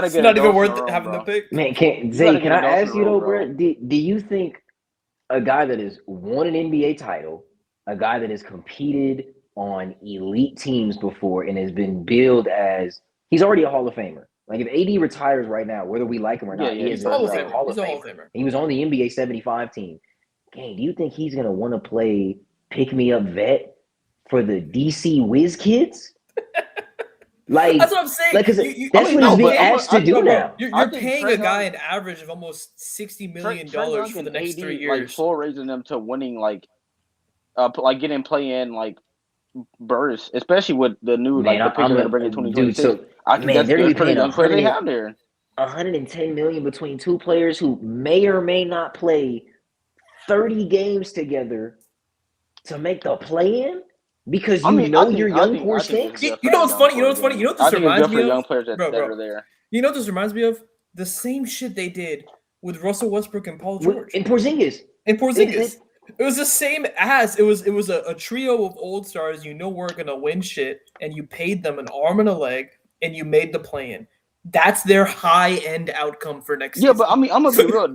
It's get a not even dose in the worth room, having the bro. pick. Man, can You gotta Zay? get Can a I dose in the ask you room, though, bro? bro. Do you think a guy that has won an NBA title, a guy that has competed on elite teams before and has been billed as he's already a Hall of Famer. Like if AD retires right now, whether we like him or Yeah, not, yeah, he he's is first Hall of a Famer. ballot. Hall He's of a Hall of Famer. Famer. He was on the NBA 75 team. Gang, do you think he's gonna want to play pick me up vet for the DC Whiz kids? That's Like, what I'm saying. like, cause You I that's mean, what you he's no, being but can't, asked to do bro. now. I You're think paying a Trey guy Young, an average of almost $60 million Trey Young for and the next 3 AD like years. full raising them to winning like getting play in like bursts, especially with the new Man, like the pick I'm they're a gonna bring in twenty twenty dude. six. So, I think man, that's they're gonna good be for the paying young players they have there. 110 million between two players who may or may not play 30 games together to make the play in because I you mean, know your young core I think it's stinks. good You for know the what's young funny? You know players what's funny? You and know what I this think it's reminds good for me the of, young players bro, that bro. are there. You know what this reminds me of? The same shit they did with Russell Westbrook and Paul George In Porzingis. and Porzingis. It, It was the same as it was a trio of old stars you know weren't gonna win shit, and you paid them an arm and a leg, and you made the play in. That's their high end outcome for next Yeah, but I season. mean, I'm gonna be real.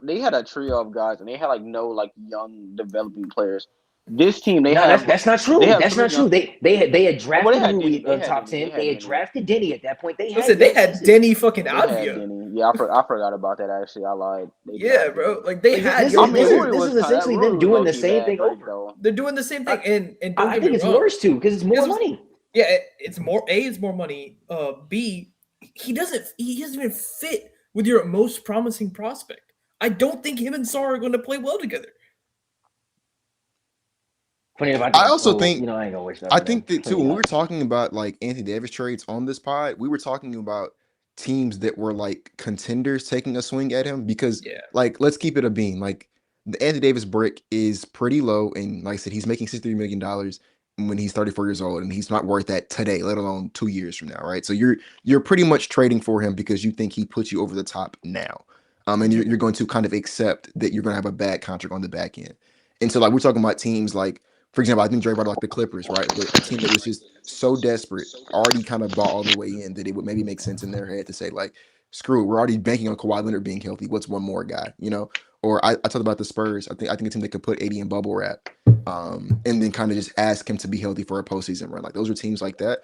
They had a trio of guys and they had like no like young developing players. This team no, that's not they true. have That's three not young. true. They had Well, they drafted had Rui Denny. They had top Denny. They 10. They had had Denny. drafted Denny at that point. They had Listen, they young had pieces. Denny fucking They had Avdia. Denny. Yeah, I forgot about that. Actually, I lied. They did Yeah, have bro. Denny. Like they Like had this I young is mean, this is players. this is essentially Rui them was doing low the key same bad thing break over. though. They're doing the same I, thing, and don't I get me think it's wrong. worse too because it's more This was money. yeah, it's more A, it's more money. B, he doesn't even fit with your most promising prospect. I don't think him and Sar are going to play well together. Funny enough, I I think. also Well, think I ain't gonna waste that I on them. think that Let too. me When we not. were talking about like Anthony Davis trades on this pod, we were talking about teams that were like contenders taking a swing at him because, Yeah, like, let's keep it a beam. Like, the Anthony Davis brick is pretty low, and like I said, he's making $63 million when he's 34 years old, and he's not worth that today, let alone 2 years from now, right? So you're pretty much trading for him because you think he puts you over the top now, and you're going to kind of accept that you're going to have a bad contract on the back end, and so like we're talking about teams like. For example, I think Dre brought up like the Clippers, right? A team that was just so desperate, already kind of bought all the way in that it would maybe make sense in their head to say, like, screw it, we're already banking on Kawhi Leonard being healthy. What's one more guy, you know? or I talked about the Spurs. I think a team that could put AD in bubble wrap, and then kind of just ask him to be healthy for a postseason run. Like those are teams like that.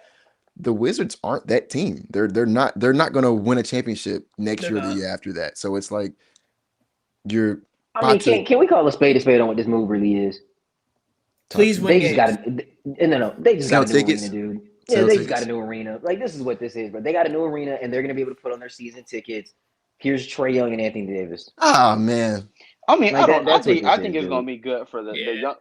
The Wizards aren't that team. They're not going to win a championship next They're year or the not. year after that. So it's like you're I mean, about to can we call a spade on what this move really is? talk Please to win me. They just got games. a no. They just got Sell a new arena, tickets. dude. Yeah, Sell they just got a tickets. new arena. Like this is what this is, bro. They got a new arena, and they're gonna be able to put on their season tickets. Here's Trae Young and Anthony Davis. Ah man, I mean, Like I don't. that's what I this think is, it's dude. gonna be good for the Yeah.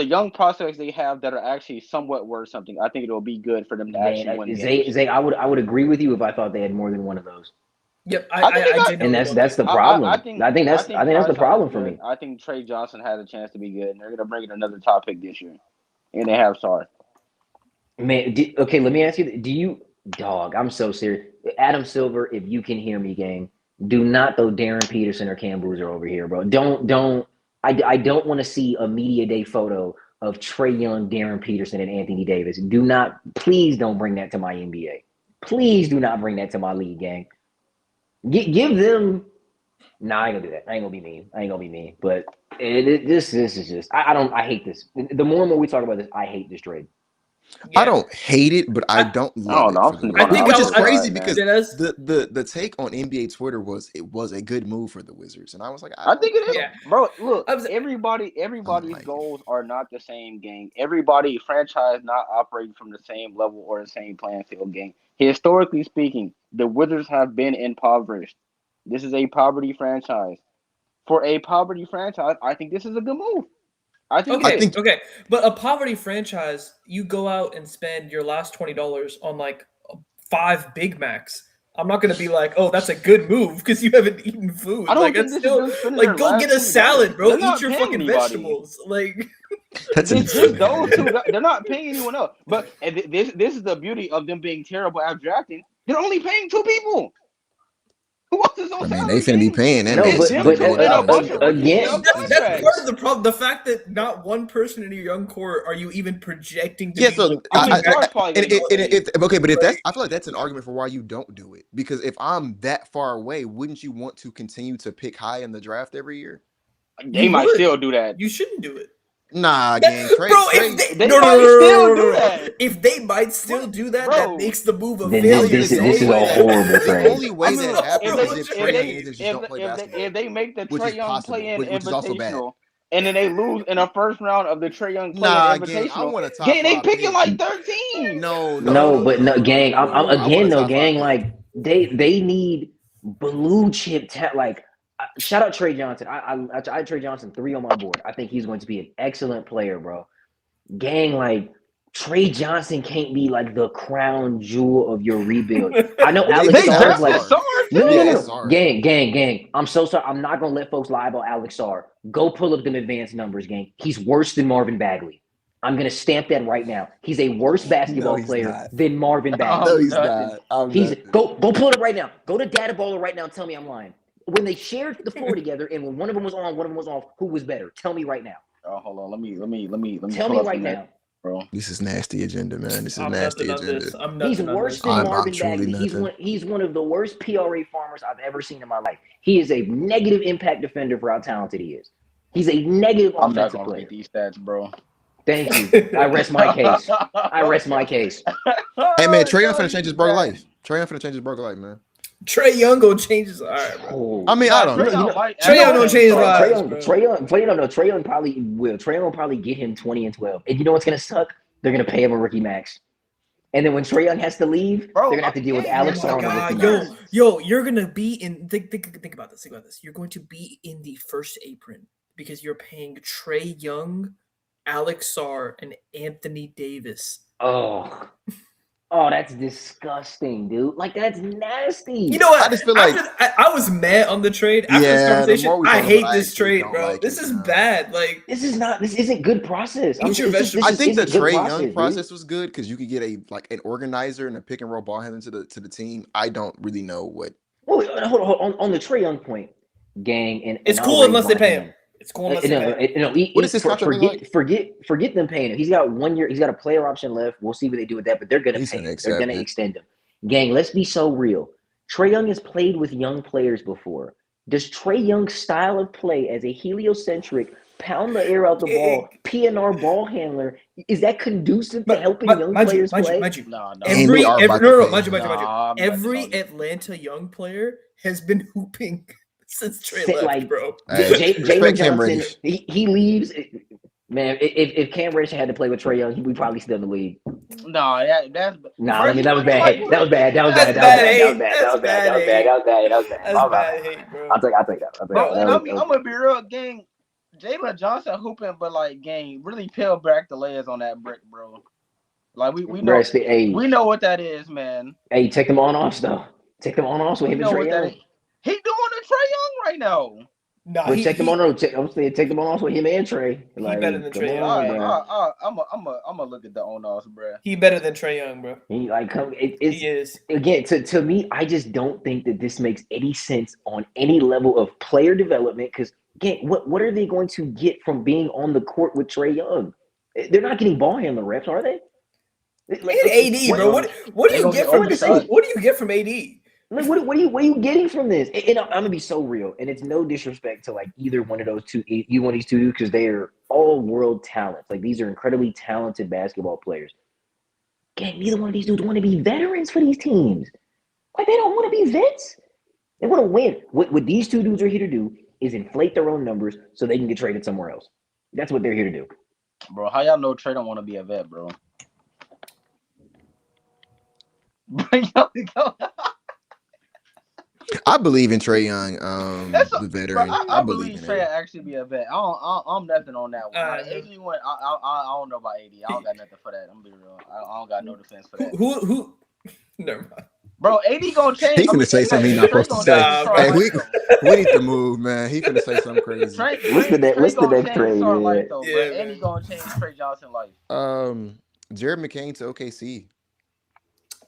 young prospects they have that are actually somewhat worth something. I think it'll be good for them to Man, actually win games. Zay, I would agree with you if I thought they had more than one of those. Yep. I think they I got. And genuinely don't that's think the so. I problem. think I think that's the Whiteside is problem for good. me. I think Trey Johnson has a chance to be good, and they're gonna bring in another top pick this year, and they have Sar. Man, okay, let me ask you: do you, dog? I'm so serious. Adam Silver, if you can hear me, gang, do not throw Darren Peterson or Cam Boozer over here, bro. Don't. I don't want to see a media day photo of Trae Young, Darren Peterson, and Anthony Davis. Do not, please, don't bring that to my NBA. Please do not bring that to my league, gang. Give them. Nah, I ain't gonna do that. I ain't gonna be mean. But this is just. I don't. I hate this. The more and more we talk about this, I hate this trade. I Yeah. don't hate it, but I I, don't I love don't know. it for I'm the finna I go on the Wizards, think which is I, opposite I crazy side, man. because yeah, that's the take on NBA Twitter was it was a good move for the Wizards, and I was like, I think it is, yeah. bro. Look, I was I don't everybody's like it. goals are not the same game. Everybody franchise not operating from the same level or the same playing field game. Historically speaking, the Wizards have been impoverished. This is a poverty franchise. For a poverty franchise, I think this is a good move. I think it I okay, is. think okay. But a poverty franchise, you go out and spend your last $20 on like 5 Big Macs. I'm not gonna be like, oh, that's a good move because you haven't eaten food. I Like don't think that's this is still them spending like their go last get a $20. salad, bro. They're Eat not your paying fucking anybody. vegetables. Like that's It's just those insane. two. They're not paying anyone else. But this is the beauty of them being terrible at drafting. They're only paying two people. Who else is I on mean, they salary, finna be gang? paying that No, man It's some them but money two in and a August. bunch of rookie scale again, that's part contracts. of the problem. The fact that not one person in your young core are you even projecting to Yeah, be so like I really mean, good. Sar's probably and, gonna get paid. okay, but if Like, that's, I feel like that's an argument for why you don't do it. Because if I'm that far away, wouldn't you want to continue to pick high in the draft every year? They you might would. still do that. You shouldn't do it. Nah, gang, Bro, if they They no no no no might still no no do no no. that. If they might still What, do that, that bro? makes the move a then I was failure. gonna say this is a horrible the trade. only I way mean, that look, happens is if Horrible Trey Young and trade. Anthony just don't play basketball, if they make the which Trey is Young possible, play-in which is also bad. invitational, and then they lose in the first round of the Trey Young play-in Nah, gang, I invitational, want a top gang, they five picking pick. like 13. No, no, No, no, but no, no, no, no, gang. no, no, I'm no. I want a again, though, top five gang. pick. Like they need blue chip Like shout out Trey Johnson. I had Trey Johnson 3 on my board. I think he's going to be an excellent player, bro. Gang, like Trey Johnson can't be like the crown jewel of your rebuild. I know Well, Alex They Sarr is like drafted Sar. Sar no, no, Yeah, no, no, too. it's no. Sar. Gang. I'm so sorry. I'm not gonna let folks lie about Alex Sarr. Go pull up them advanced numbers, gang. He's worse than Marvin Bagley. I'm gonna stamp that right now. He's a worse No, basketball he's player not. than Marvin No, Bagley. I'm he's done. not. I'm He's nothing. go pull it up right now. Go to Data Baller right now and tell me I'm lying. When they shared the floor together and when one of them was on, one of them was off, who was better? Tell me right now. Oh, hold on. Let me Tell pull me up right some that, now. bro. This is nasty agenda, man. This is I'm nasty nothing on agenda. this. I'm He's nothing on worse this. than I'm Marvin truly Bagley. nothing. He's one of the worst PRA farmers I've ever seen in my life. He is a negative impact defender for how talented he is. He's a negative I'm not offensive gonna read player. these stats, bro. Thank you. I rest my case. I rest my case. Hey, man, Trey Young Yo, finna this change his is broke bad. life. Trey Young finna change his broke life, man. Trey Young gonna change his all right, bro. I Oh, mean, I Nah, don't you Trey know, you know. Young know, might you Trey know Young actually gonna what? change change his Sar's Trey life. lives, Young, bro. Trey Young, Trey Young, no, Trey Young probably will. Trey Young will probably get him 20 and 12. And you know what's gonna suck? They're gonna pay him a rookie max. And then when Trey Young has to leave, they're Bro, gonna have to deal with gang, Oh Alex my Sarr on a rookie god, max. yo, you're gonna be in. Think about this. Think about this. You're going to be in the first apron because you're paying Trey Young, Alex Sarr, and Anthony Davis. Oh, that's disgusting, dude. Like that's nasty. You know I what? just feel like, After I was mad on the trade. After this yeah, the conversation, more we I talk about it, hate I this actually trade, don't bro. like This it is now. bad. Like, This isn't good process. eat your This I vegetables. just think the isn't good Trey Young process, dude. process was good because you could get an organizer and a pick and roll ball handler to the team. I don't really know what. Well, hold on the Trey Young point, gang, It's and I'll cool raise unless they my pay him. hand. It's cool unless they pay him. No, What does his contract look like? forget them paying him. He's got 1 year. He's got a player option left. We'll see what they do with that, but they're gonna He's pay gonna him. They're accept gonna it. extend him. Gang, let's be so real. Trey Young has played with young players before. Does Trae Young's style of play as a heliocentric, pound the air out the ball, PNR ball handler, is that conducive to helping young mind you, players play? No. And they are about to no, pay mind you, him. I'm about to every tell you. Atlanta young player has been hooping since Trey left, Like bro. Hey, Jalen respect Cam Johnson, Reddish. he leaves. Man, if Cam Reddish had to play with Trae Young, we probably still in the league. No, that's Nah, bro. I mean that was bad. Like, Hate. That was bad. That was That's bad. That was bad bad. That was hate. bad. That That's was bad. bad That was bad. hate. That was bad. That was bad. That's My bad bad. hate, bro. I'll take that. bro, and That I'm was, gonna be real, gang. Jalen Johnson hooping, but like, gang, really peel back the layers on that brick, bro. Like we know we know what that is, man. Hey, take them on off though. Take them on off with We him and know Trae what that Young. is. He doing the Trae Young right now. Nah, But take them on. I'm saying take them on off with him and Trae. He better than Like, come Trae Young on, right bro. now. I'm a look at the on offs, bro. He better than Trae Young, bro. He like come. He is. Again to me. I just don't think that this makes any sense on any level of player development. Because again, what are they going to get from being on the court with Trae Young? They're not getting ball handler reps, are they? And AD, bro. What do They you gonna get get from overshot. what do you get from AD? Like, what are you getting from this? And I'm gonna be so real, and it's no disrespect to like either one of those two, one of these two, because they are all world talents. Like these are incredibly talented basketball players. Again, neither one of these dudes want to be veterans for these teams. Like they don't want to be vets. They want to win. What these two dudes are here to do is inflate their own numbers so they can get traded somewhere else. That's what they're here to do. Bro, how y'all know Trae don't want to be a vet, bro? I believe in Trae Young, the Bro, veteran. I believe believe in Trey it. actually be a vet. I'm nothing on that one. Like, no. 81, I don't know about 80. I don't got nothing for that. I'm gonna be real. I don't got no defense for that. Who never mind. Bro, 80 gonna change. He finna say something he's not Trey supposed to gonna say. change Nah, our Hey, bro. life though. we need to move, man. He finna say something crazy. What's the Gonna next change trade? our Yeah. life though, bro. Yeah, And he man. gonna change Trey Johnson life. Jared McCain to OKC.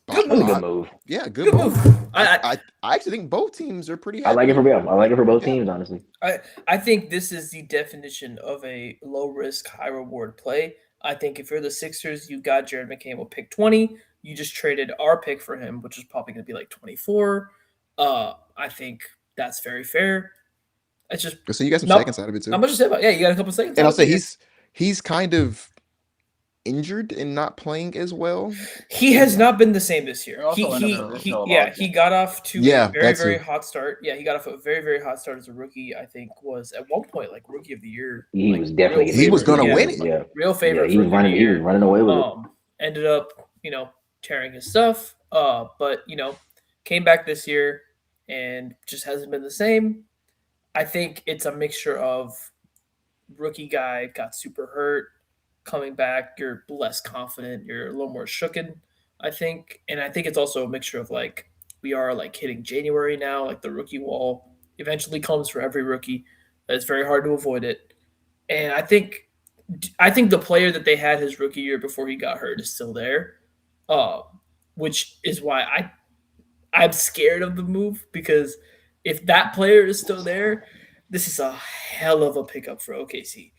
Good That's a move. good move. Yeah, good Good move. move. I actually think both teams are pretty I happy. like it for both. I like it for both Yeah. teams, honestly. I think this is the definition of a low risk, high reward play. I think if you're the Sixers, you got Jared McCain with pick 20. You just traded our pick for him, which is probably going to be like 24. I think that's very fair. It's just So you got some not, seconds out of it too. not much to say about. Yeah, you got a couple seconds. And I'll out of say it. he's kind of injured and not playing as well. He has not been the same this year. Also another He position. he got off to Yeah, a very, that's very it. hot start. Yeah, he got off a very, very hot start as a rookie. I think was at one point like rookie of the year. He like, was definitely real He was favorite. gonna Yeah, win it. Yeah. real favorite. He for was rookie of the running. He was year. running away with it. Ended up, tearing his stuff. But came back this year and just hasn't been the same. I think it's a mixture of rookie guy got super hurt, coming back, you're less confident, you're a little more shooken, I think. And I think it's also a mixture of like we are like hitting January now, like the rookie wall eventually comes for every rookie. It's very hard to avoid it. And I think the player that they had his rookie year before he got hurt is still there. Uh, which is why I'm scared of the move, because if that player is still there, this is a hell of a pickup for OKC.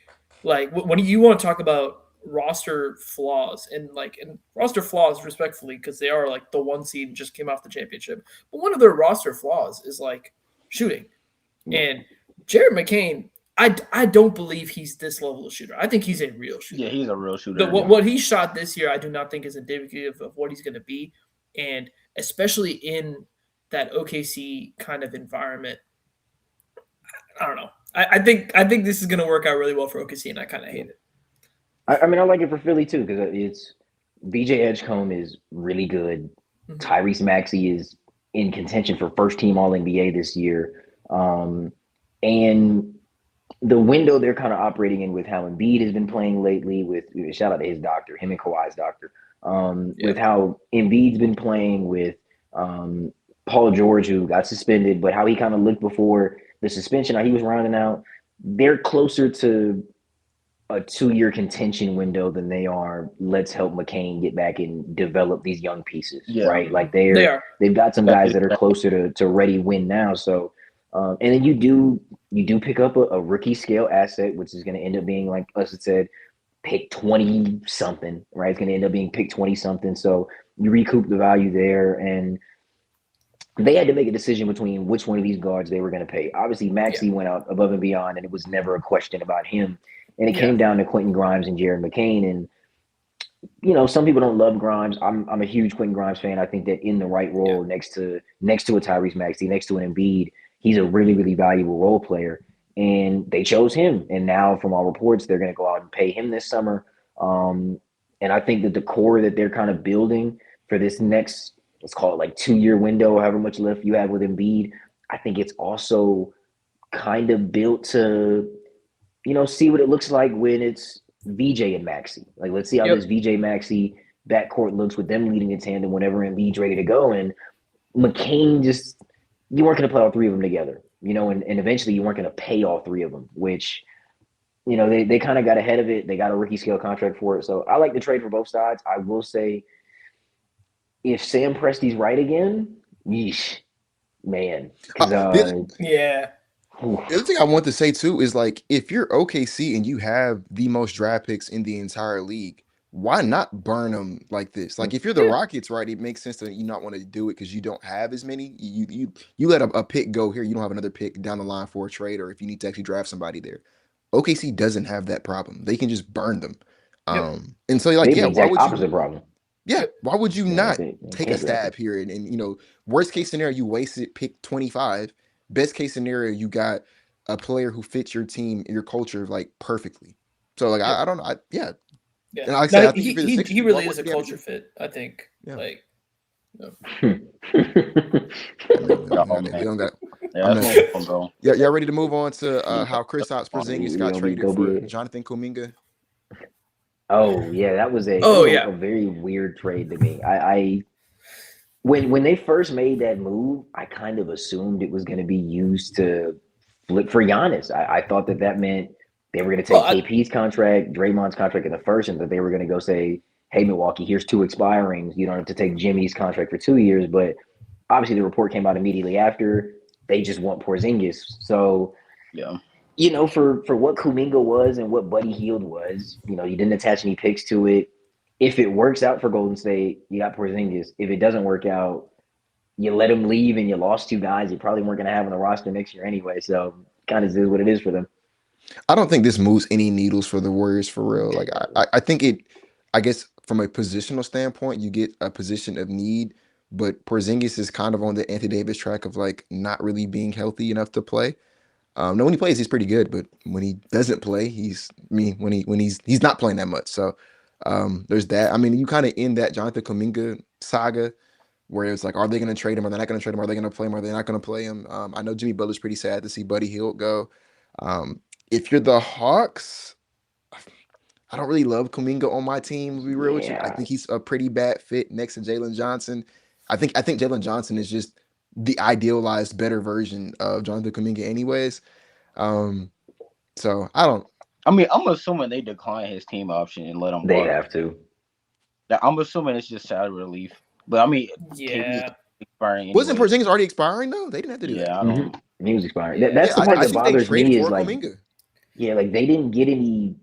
Like when you want to talk about roster flaws and roster flaws respectfully, because they are like the one seed and just came off the championship, but one of their roster flaws is like shooting. And Jared McCain, I don't believe he's this level of shooter. I think he's a real shooter. Yeah, he's a real shooter. What he shot this year, I do not think is indicative of what he's going to be, and especially in that OKC kind of environment, I don't know. I think this is going to work out really well for OKC, and I kind of hate it. I mean, I like it for Philly too because it's BJ Edgecombe is really good. Mhm. Tyrese Maxey is in contention for first team All NBA this year, and the window they're kind of operating in with how Embiid has been playing lately. With shout out to his doctor, him and Kawhi's doctor. With how Embiid's been playing with Paul George, who got suspended, but how he kind of looked before the suspension, how he was rounding out. They're closer to a 2-year contention window than they are. Let's help McCain get back and develop these young pieces, right? Like they've got some guys that are closer to ready win now. So, and then you do pick up a rookie scale asset, which is going to end up being, like us had said, pick 20 something, right? It's going to end up being pick 20 something. So you recoup the value there, and they had to make a decision between which one of these guards they were going to pay. Obviously, Yeah. Maxey went out above and beyond, and it was never a question about him. And it Yeah. came down to Quentin Grimes and Jared McCain. And some people don't love Grimes. I'm a huge Quentin Grimes fan. I think that in the right Yeah. role next to a Tyrese Maxey, next to an Embiid, he's a really, really valuable role player. And they chose him. And now, from all reports, they're going to go out and pay him this summer. Um, and I think that the core that they're kind of building for this next, let's call it like 2-year window, however much left you have with Embiid, I think it's also kind of built to see what it looks like when it's VJ and Maxi. Like, let's see how Yep. this VJ Maxi backcourt looks with them leading in tandem whenever Embiid's ready to go. And McCain you weren't going to play all three of them together, and eventually you weren't going to pay all three of them, which, they kind of got ahead of it. They got a rookie scale contract for it. So I like the trade for both sides. I will say, if Sam Presti's right again, yeesh, man. Because, Yeah. The other thing I want to say too is like if you're OKC and you have the most draft picks in the entire league, why not burn them like this? Like if you're the Yeah. Rockets, right, it makes sense that you not want to do it because you don't have as many. You let a pick go here, you don't have another pick down the line for a trade, or if you need to actually draft somebody there. OKC doesn't have that problem. They can just burn them. Yep. And so you're they like, have yeah, the why exact would you? opposite problem. Yeah, why would you not They take a can't draft stab him. here? And worst case scenario, you wasted pick 25. Best case scenario, you got a player who fits your team and your culture like perfectly. So like Yep. I don't know. Yeah. Yeah. And like I No, said, I think he if you're the he Sixers, he why really is a wouldn't they have culture fit. I think. Yeah. Like. No. I mean, Oh, we man. don't got. Yeah, I'm that's not. no fun, bro. Yeah, y'all ready to move on to how Kristaps Porzingis we got gonna be traded for Kobe. Jonathan Kuminga? Oh yeah, that was Oh a yeah. very weird trade to me. I when they first made that move, I kind of assumed it was going to be used to flip for Giannis. I thought that meant they were going to Well, take KP's contract, Draymond's contract in the first, and that they were going to go say, "Hey, Milwaukee, here's two expirings. You don't have to take Jimmy's contract for 2 years." But obviously, the report came out immediately after. They just want Porzingis. So Yeah. for what Kuminga was and what Buddy Hield was, you didn't attach any picks to it. If it works out for Golden State, you got Porzingis. If it doesn't work out, you let him leave and you lost two guys you probably weren't going to have on the roster next year anyway. So kind of is what it is for them. I don't think this moves any needles for the Warriors for real. Like I think it. I guess from a positional standpoint, you get a position of need, but Porzingis is kind of on the Anthony Davis track of like not really being healthy enough to play. No, when he plays, he's pretty good, but when he doesn't play, when he's not playing that much. So there's that. I mean, you kind of end that Jonathan Kuminga saga where it's like, are they going to trade him? Are they not going to trade him? Are they going to play him? Are they not going to play him? I know Jimmy Butler's pretty sad to see Buddy Hield go. If you're the Hawks, I don't really love Kuminga on my team. To be real with you, I Yeah. think he's a pretty bad fit next to Jalen Johnson. I think Jalen Johnson is just the idealized better version of Jonathan Kuminga, anyways. Um, so I don't. I mean, I'm assuming they decline his team option and let him They walk. have to. I'm assuming it's just salary relief. But I mean, KP's Yeah. expiring Wasn't anyway. Porzingis already expiring though? They didn't have to do that. Yeah, I don't. He was expired. Yeah. That's Yeah, the I, part I that think they bothers traded me is for like, Kuminga. yeah, like they didn't get any.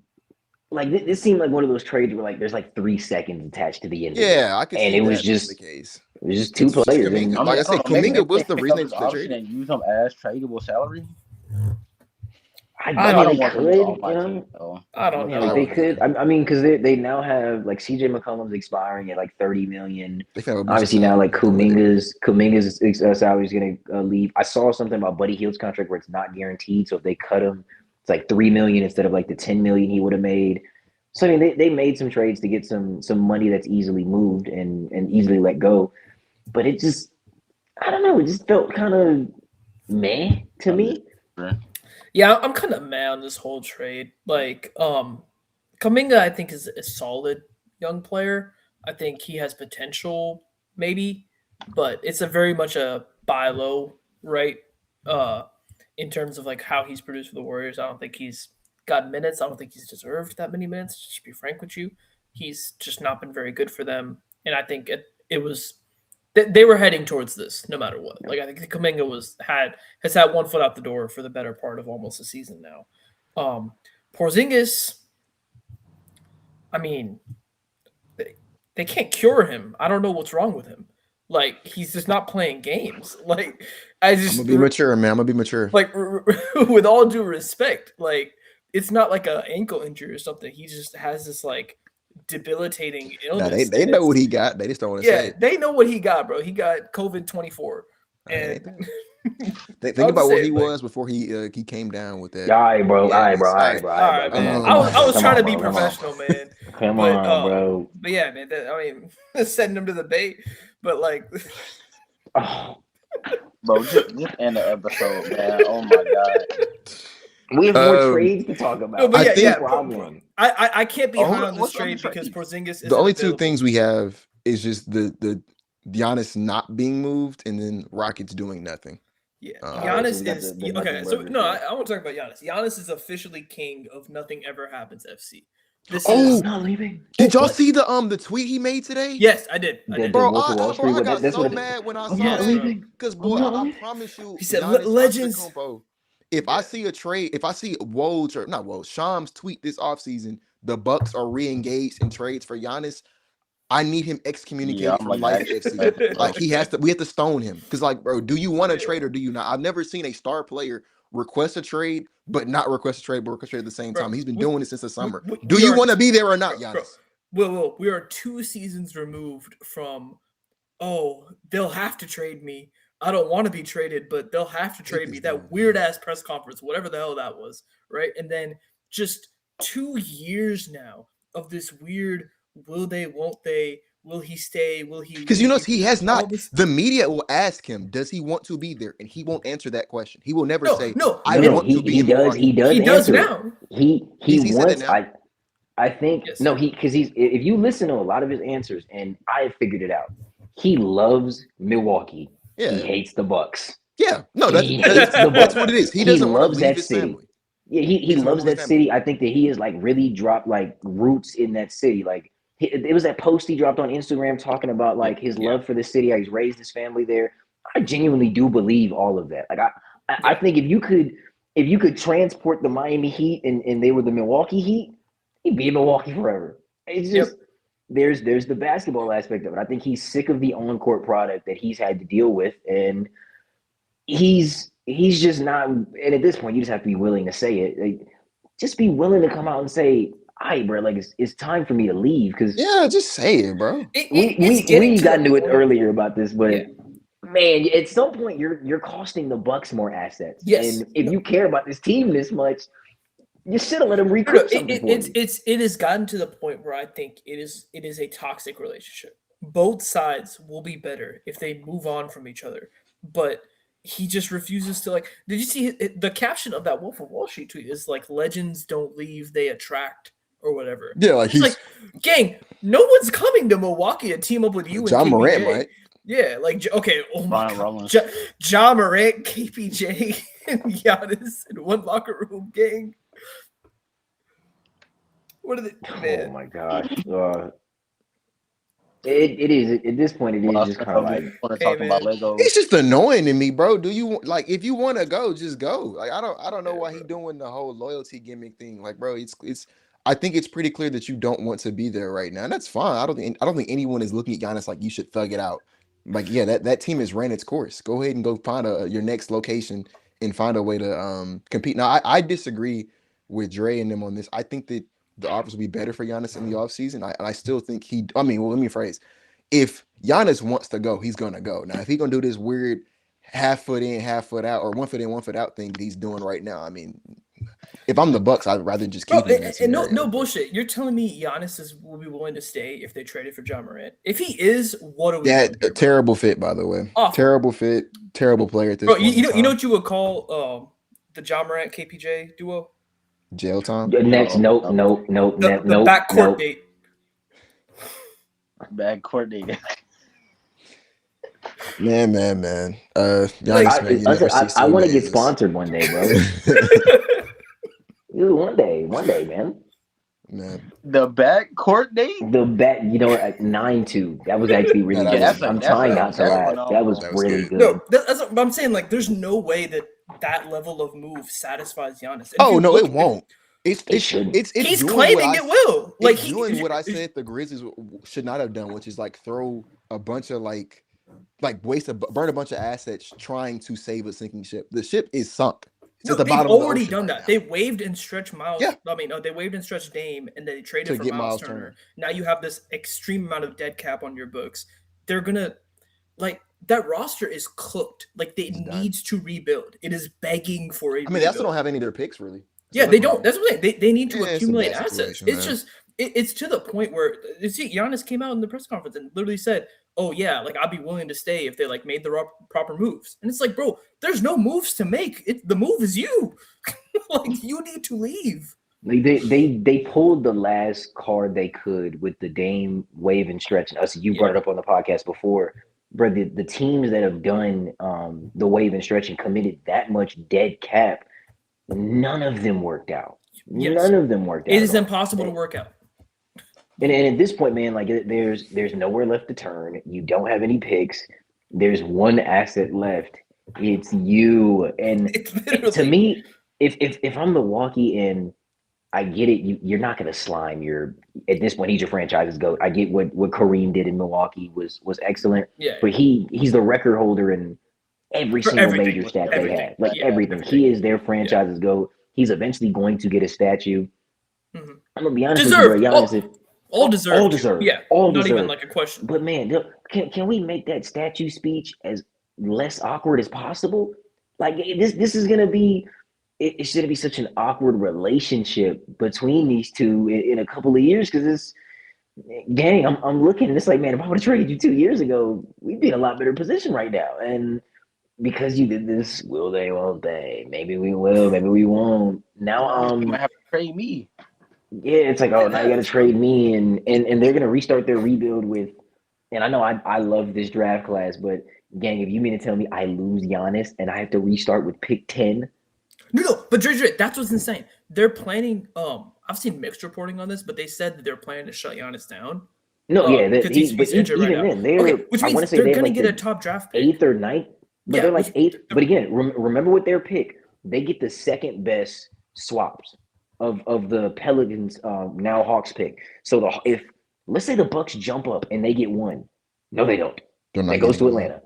Like this seemed like one of those trades where like there's like 3 seconds attached to the end of it, Yeah, I could and see it was that being the just case. two It's just players. Kuminga. And I mean, Like I I don't said, know. Maybe Kuminga was they the pick reason up they, his they option traded. and use him as tradable salary. I I mean, I don't they don't want them could, off my team. So I don't Yeah, I like know. they wouldn't could. either. I mean, because they now have like CJ McCollum's expiring at like 30 million. They can have a bunch of Obviously now like salary to where they. Kuminga's salary is going to leave. I saw something about Buddy Hield's contract where it's not guaranteed, so if they cut him, it's like 3 million instead of like the 10 million he would have made. So I mean, they made some trades to get some money that's easily moved and easily let go. But it just, I don't know, it just felt kind of meh to I'm just me. Yeah, I'm kind of mad on this whole trade. Like, Kaminga, I think is a solid young player. I think he has potential, maybe, but it's a very much a buy low, right? Uh, in terms of like how he's produced for the Warriors, I don't think he's got minutes. I don't think he's deserved that many minutes. To be frank with you, he's just not been very good for them, and I think it was they were heading towards this no matter what. Like I think Kaminga has had one foot out the door for the better part of almost a season now. Porzingis, I mean, they can't cure him. I don't know what's wrong with him. Like he's just not playing games. Like I I'm just gonna be mature, man. I'm gonna be mature. like with all due respect, like it's not like an ankle injury or something. He just has this like debilitating Now illness. they know what he got. They just don't want to say Yeah, it. they know what he got, bro. He got COVID-24, It and ain't that. Think I'm about just where saying, he like, was before he came down with that. All right, bro. All Yeah, right, bro. All all right, right. bro. All all right, bro. right, Come man. on, I come was on, I was come trying on, to be bro. Come on, professional, man. come But on, bro. but yeah, man. Sending him to the bait, but like, Oh, Bro, just end the episode, man. Oh my god. we have more Um, trades to talk no, about. but I yeah, That's the yeah. think problem. I can't be high on this What's the other trade because trade? Porzingis the isn't only two available. things we have is just the Giannis not being moved and then Rockets doing nothing. Yeah, All right, so Giannis we got is the okay. nothing So burger. no, I want to talk about Giannis. Giannis is officially king of nothing ever happens. FC. This Oh, is I'm not leaving. did y'all What? see the tweet he made today? yes, I did. I The did. the Bro, Wolf of Wall bro, Street. I What got that's so what it is. mad when I I'm saw not Yes, that. bro. leaving. Cause I'm boy, not I leaving. promise you, He said Giannis legends. Antetokounmpo. If I see a trade, if I see Woj or not Woj, Shams tweet this offseason, the Bucks are re-engaged in trades for Giannis. I need him Yeah, excommunicated I'm from like life actually FC. pissed, bro. Like we have to stone him. Cause like, bro, do you want to trade or do you not? I've never seen a star player request a trade, but not request a trade, but request a trade at the same Bro, time. He's been doing it since the we, summer. we, Do we you are want to be there or not, bro. Giannis? Will we are 2 seasons removed from they'll have to trade me. I don't want to be traded, but they'll have to Hate trade me. this That dude, weird man. ass press conference, whatever the hell that was, right? And then just 2 years now of this weird will they, won't they, will he stay, will he Because you know leave? he has All not. this The media will ask him, "Does he want to be there?" And he won't answer that question. He will never no, say, no, "I No, want to he be in does Milwaukee." he does answer it. now. He He said that wants. now. I think Yes. no, because he's if you listen to a lot of his answers, and I have figured it out. He loves Milwaukee. He Yeah, hates the Bucks. yeah. No, He hates the that's Bucks. what it is. He He doesn't want to loves leave that his city. family. Yeah, He he doesn't want to loves lose his that family. city. I think that he has like really dropped like roots in that city. Like it was that post he dropped on Instagram talking about like his Yeah. love for the city. How he's raised his family there. I genuinely do believe all of that. Like I Yeah. think if you could transport the Miami Heat and they were the Milwaukee Heat, he'd be in Milwaukee forever. It's Yep. just there's the basketball aspect of it. I think he's sick of the on court product that he's had to deal with, and he's just not. And at this point, you just have to be willing to say it. Like, just be willing to come out and say, "All right, bro, like it's time for me to leave." Because Yeah, just say it, bro. It's getting we to got the into it point. earlier about this, but Yeah. man, at some point you're costing the Bucks more assets. Yes. And if No. you care about this team this much, you should have let him No, recoup something for you. it has gotten to the point where I think it is a toxic relationship. Both sides will be better if they move on from each other, but he just refuses to like. Did you see the caption of that Wolf of Wall Street tweet? Is like legends don't leave, they attract or whatever. Yeah, like It's he's like, gang, no one's coming to Milwaukee to team up with you John and KPJ. Morant, right? Yeah, like okay. Oh my Brian god, Rollins. John Morant, KPJ, and Giannis in one locker room, gang. What are they, man? Oh my gosh. It is at this point. It is just kind of like want to Hey, talk about man. Legos. It's just annoying to me, bro. Do you like if you want to go, just go. Like I don't know Yeah, why he doing the whole loyalty gimmick thing. Like, bro, it's I think it's pretty clear that you don't want to be there right now. And that's fine. I don't think anyone is looking at Giannis like you should thug it out. Like, yeah, that team has ran its course. Go ahead and go find your next location and find a way to compete. Now, I disagree with Dre and them on this. I think that the offers will be better for Giannis in the offseason. I still think well, let me phrase. If Giannis wants to go, he's gonna go. Now, if he's gonna do this weird half foot in, half foot out, or 1 foot in, 1 foot out thing that he's doing right now, I mean, if I'm the Bucks, I'd rather just Bro, keep him in that and scenario. no bullshit. You're telling me Giannis will be willing to stay if they traded for John Morant? If he is, what are we doing here, bro? Terrible fit, by the way. Awful. Terrible fit, terrible player at this Bro, point. you know what you would call the John Morant KPJ duo? Jail time. next. Nope. The Nope. backcourt Nope. date. Bad coordinator. Man. Giannis, I, man, you never cease to I want to amaze get us. sponsored one day, bro. One day, man. Man, The back court date? The bet, 9-2. That was actually really that good. was- I'm that's trying a- not to that's laugh. phenomenal. That was That was really good. good. No, that's what I'm saying. Like, there's no way that level of move satisfies Giannis. And if oh you no, look- it won't. It's shouldn't. He's doing claiming what it will. Like it's doing what I said the Grizzlies should not have done, which is like throw a bunch of like like burn a bunch of assets trying to save a sinking ship. The ship is sunk. It's No, at the they've bottom of the already ocean done right that. now. They waived and stretched Miles. Yeah. I mean, no, they waived and stretched Dame, and they traded To for get Miles Miles Turner. Turner. Now you have this extreme amount of dead cap on your books. They're gonna like that roster is cooked. Like it needs to rebuild. It is begging for a I mean, they also don't have any of their picks really. So Yeah, they don't. That's what I'm saying. They need to it's a accumulate bad assets. situation, It's man. just it's to the point where you see Giannis came out in the press conference and literally said, "Oh yeah, like I'd be willing to stay if they like made the proper moves." And it's like, bro, there's no moves to make. The move is you. Like you need to leave. Like they pulled the last card they could with the Dame wave and stretch. Us, you brought it up on the podcast before, bro. The teams that have done the wave and stretch and committed that much dead cap, none of them worked out. Yes. None of them worked out. It is impossible to work out. And at this point, man, like there's nowhere left to turn. You don't have any picks. There's one asset left. It's you. And to me, if I'm Milwaukee and I get it, you're not going to slime your at this point. He's your franchise's GOAT. I get what Kareem did in Milwaukee was excellent. Yeah. But he's the record holder in every single major stat they had. Like everything. He is their franchise's GOAT. He's eventually going to get a statue. Mm-hmm. I'm gonna be honest with you, bro. Giannis, all deserved. All deserved. Yeah. All not deserved. even like a question. But man, can we make that statue speech as less awkward as possible? Like this is gonna be. It's going to be such an awkward relationship between these two in a couple of years because it's, gang, I'm looking and it's like, man, if I would have traded you 2 years ago, we'd be in a lot better position right now. And because you did this, will they, won't they? Maybe we will, maybe we won't. Now, you might have to trade me. Yeah, it's like, oh, now you got to trade me. And they're going to restart their rebuild with, and I know I love this draft class, but gang, if you mean to tell me I lose Giannis and I have to restart with pick 10, No, but Dre, that's what's insane. They're planning. I've seen mixed reporting on this, but they said that they're planning to shut Giannis down. No, yeah, because he's injured right now. Then they're which means I want to say they're they're going like to get a top draft pick, 8th or 9th, but they're like 8th. But again, remember what their pick? They get the second best swaps of the Pelicans now Hawks pick. So if let's say the Bucks jump up and they get one, no, they don't. That goes to Atlanta.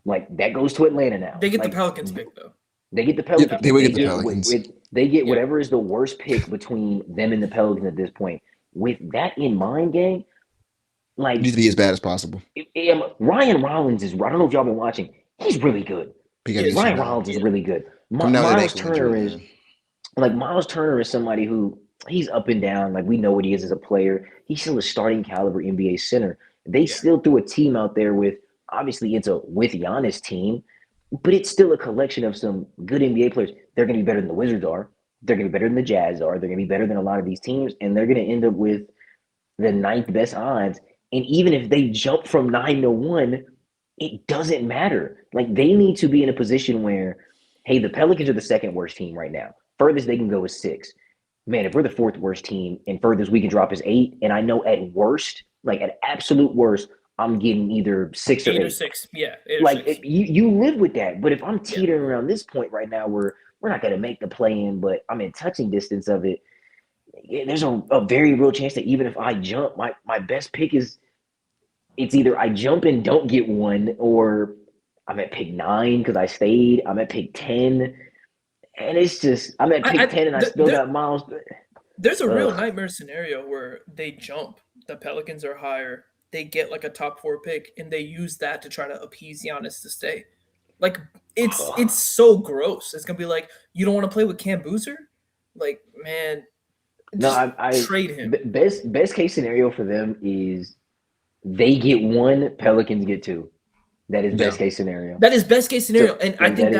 Like that goes to Atlanta now. They get the Pelicans pick though. They get the Pelicans. Yeah, they would get the Pelicans. They get whatever is the worst pick between them and the Pelicans at this point. With that in mind, gang, like it needs to be as bad as possible. Ryan Rollins is. I don't know if y'all been watching. He's really good. Ryan Rollins is really good. Miles Turner is like Miles Turner is somebody who he's up and down. Like we know what he is as a player. He's still a starting caliber NBA center. They still threw a team out there with obviously it's a with Giannis team. But it's still a collection of some good NBA players. They're going to be better than the Wizards are. They're going to be better than the Jazz are. They're going to be better than a lot of these teams. And they're going to end up with the 9th best odds. And even if they jump from 9 to 1, it doesn't matter. Like they need to be in a position where, hey, the Pelicans are the 2nd worst team right now. Furthest they can go is 6. Man, if we're the 4th worst team and furthest we can drop is 8, and I know at worst, like at absolute worst, I'm getting either 6 or 8. 8 or 6, yeah. Like you live with that, but if I'm teetering around this point right now, where we're not going to make the play-in, but I'm in touching distance of it. There's a very real chance that even if I jump, my best pick is it's either I jump and don't get one, or I'm at pick 9 because I stayed. I'm at pick 10, and it's just I'm at pick 10 and I still got Miles. There's a real nightmare scenario where they jump. The Pelicans are higher. They get like a top 4 pick and they use that to try to appease Giannis to stay. Like it's so gross. It's gonna be like, you don't want to play with Cam Boozer? Like, man, I trade him. Best case scenario for them is they get 1, Pelicans get 2. That is best case scenario. That is best case scenario, and I think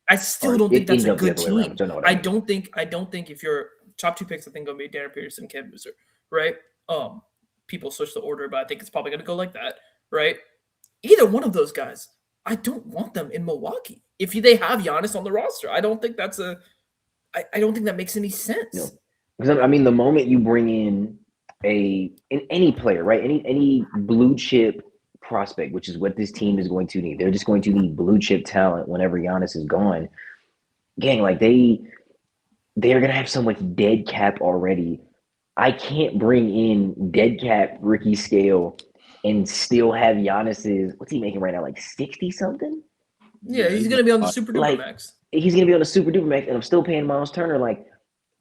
I still don't think that's a good team. I don't think if you're top 2 picks, I think gonna be Darren Peterson, Cam Boozer, right? People switch the order, but I think it's probably going to go like that, right? Either one of those guys, I don't want them in Milwaukee. If they have Giannis on the roster, I don't think that's I don't think that makes any sense. No. Because I mean, the moment you bring in any player, right? Any blue chip prospect, which is what this team is going to need. They're just going to need blue chip talent whenever Giannis is gone. Gang, like they're going to have so much dead cap already. I can't bring in dead cap Ricky Scale and still have Giannis's, what's he making right now, like 60 something? Yeah, he's gonna be on the super duper Like max. he's gonna be on the super duper max, and I'm still paying Miles Turner. Like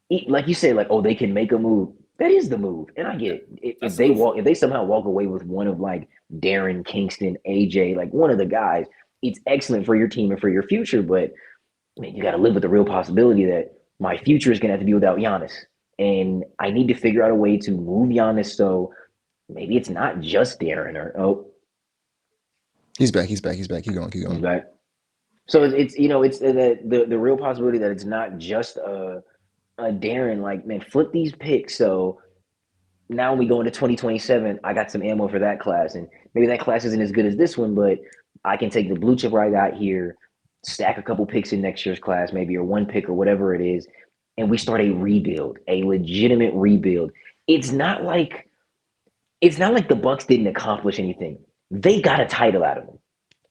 you said, like, oh, they can make a move. That is the move, and I get it. That's the move. If they somehow walk away with one of like Darren, Kingston, AJ, like one of the guys, it's excellent for your team and for your future. But man, you got to live with the real possibility that my future is gonna have to be without Giannis, and I need to figure out a way to move Giannis so maybe it's not just Darren or He's back. He's back. He's back. Keep going. Keep he's going. back. So it's it's the real possibility that it's not just Darren. Like, man, flip these picks. So now when we go into 2027, I got some ammo for that class, and maybe that class isn't as good as this one, but I can take the blue chip I got here, stack a couple picks in next year's class, maybe, or one pick or whatever it is, and we start a rebuild, a legitimate rebuild. It's not like the Bucks didn't accomplish anything. They got a title out of them.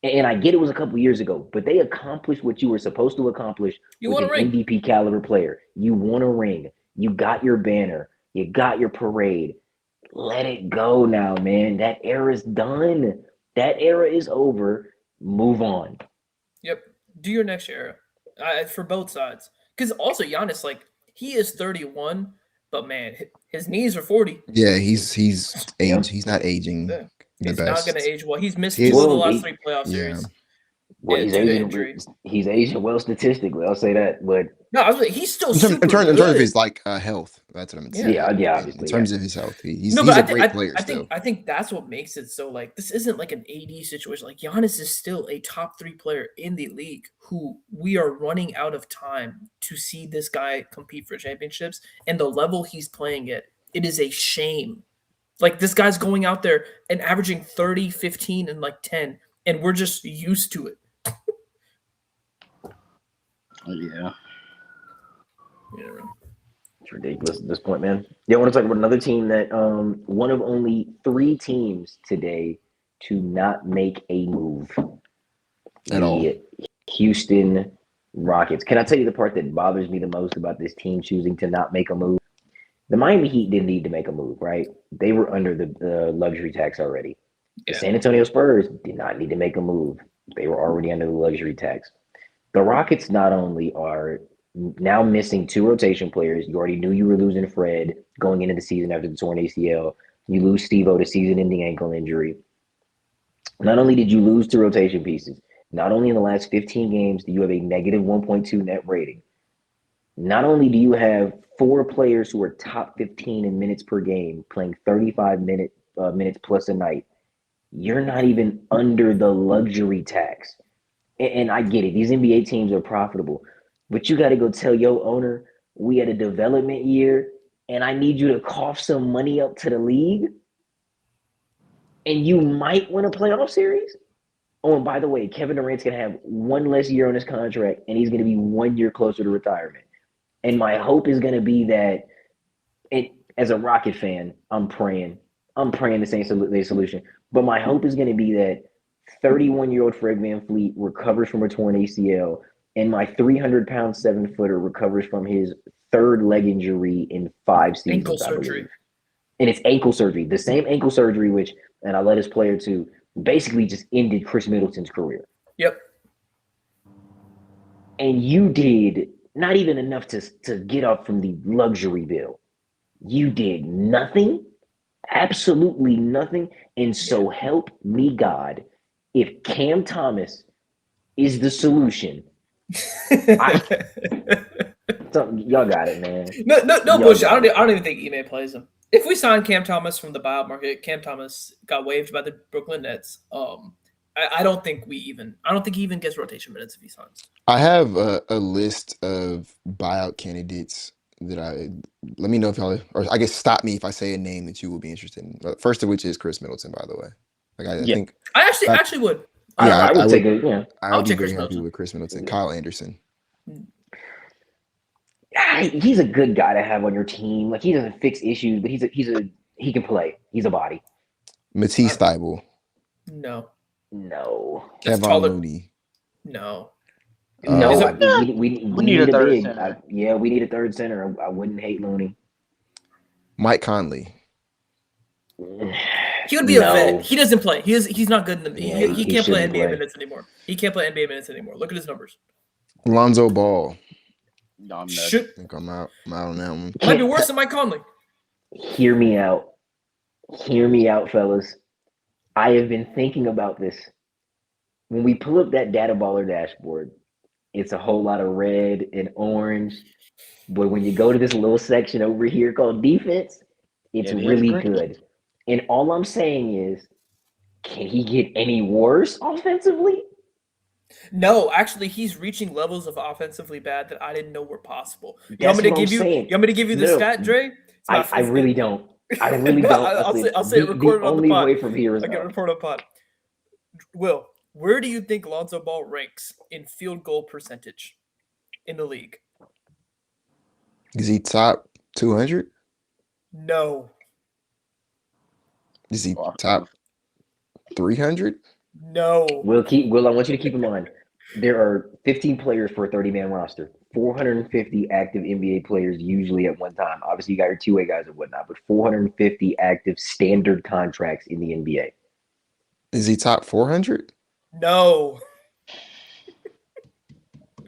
And I get it was a couple years ago, but they accomplished what you were supposed to accomplish You with want an a ring? MVP caliber player. You won a ring. You got your banner. You got your parade. Let it go now, man. That era is done. That era is over. Move on. Yep. Do your next era for both sides. Because also Giannis, like he is 31, but man, his knees are 40. Yeah, he's Yeah. age. He's not aging Yeah. the He's not going to best. age well. He's missed His- two of the Well, last three playoff yeah. series. Well, Yeah, he's due to aging. injury. He's aging well statistically. I'll say that. But No, he's still In terms, super in terms, in good. terms of his like health, that's what I'm saying. Yeah. yeah, In obviously. terms of his health, he's No, but a great player still. I think that's what makes it so like this isn't like an AD situation. Like Giannis is still a top 3 player in the league who we are running out of time to see this guy compete for championships, and the level he's playing at, it is a shame. Like this guy's going out there and averaging 30, 15, and like 10, and we're just used to it. Yeah. It's ridiculous at this point, man. Yeah, I want to talk about another team that one of only 3 teams today to not make a move. At all. The Houston Rockets. Can I tell you the part that bothers me the most about this team choosing to not make a move? The Miami Heat didn't need to make a move, right? They were under the luxury tax already. The Yeah. San Antonio Spurs did not need to make a move. They were already under the luxury tax. The Rockets not only are now missing 2 rotation players. You already knew you were losing Fred going into the season after the torn ACL. You lose Steve-O to season-ending ankle injury. Not only did you lose 2 rotation pieces, not only in the last 15 games do you have a negative 1.2 net rating. Not only do you have 4 players who are top 15 in minutes per game playing 35 minutes plus a night, you're not even under the luxury tax. And I get it. These NBA teams are profitable. But you got to go tell your owner, we had a development year, and I need you to cough some money up to the league, and you might win a playoff series. Oh, and by the way, Kevin Durant's going to have 1 less year on his contract, and he's going to be 1 year closer to retirement. And my hope is going to be that, as a Rocket fan, I'm praying this ain't the solution. But my hope is going to be that 31-year-old Fred VanVleet recovers from a torn ACL, and my 300-pound 7-footer recovers from his 3rd leg injury in 5 seasons. Ankle surgery. And it's ankle surgery, the same ankle surgery which, and I led his player to, basically just ended Chris Middleton's career. Yep. And you did not even enough to get up from the luxury bill. You did nothing, absolutely nothing. And so help me God, if Cam Thomas is the solution, y'all got it, man. No bullshit. I don't even think Ime plays him. If we sign Cam Thomas from the buyout market, Cam Thomas got waived by the Brooklyn Nets. I don't think he even gets rotation minutes if he signs. I have a list of buyout candidates that let me know if y'all, or I guess stop me if I say a name that you will be interested in. First of which is Chris Middleton, by the way. Like I think I actually would. I would take it. Yeah, I would be take very Chris happy Middleton. with Chris Middleton. Kyle Anderson. He's a good guy to have on your team. Like, he doesn't fix issues, but he can play. He's a body. Matisse Thybulle. No. Kevin taller. Looney. No. We need a third center. We need a third center. I wouldn't hate Looney. Mike Conley. He would be a vet. No. He doesn't play. He's not good in the. Yeah, he he can't play shouldn't NBA play. minutes anymore. He can't play NBA minutes anymore. Look at his numbers. Lonzo Ball. No, I'm nuts. Should I think I'm out on that one. might be worse than Mike Conley. Hear me out. Hear me out, fellas. I have been thinking about this. When we pull up that data baller dashboard, it's a whole lot of red and orange. But when you go to this little section over here called defense, it's It is really green. good. And all I'm saying is, can he get any worse offensively? No, actually, he's reaching levels of offensively bad that I didn't know were possible. You That's want me to what I'm give you? saying. You want me to give you the No. stat, Dre? It's I about 50. really don't. I really don't. I'll say it recorded on the only pod. way from here is I get a out. report on pod. Will, where do you think Lonzo Ball ranks in field goal percentage in the league? Is he top 200? No. Is he top 300? No. Will, I want you to keep in mind, there are 15 players for a 30-man roster. 450 active NBA players usually at one time. Obviously, you got your two-way guys and whatnot, but 450 active standard contracts in the NBA. Is he top 400? No.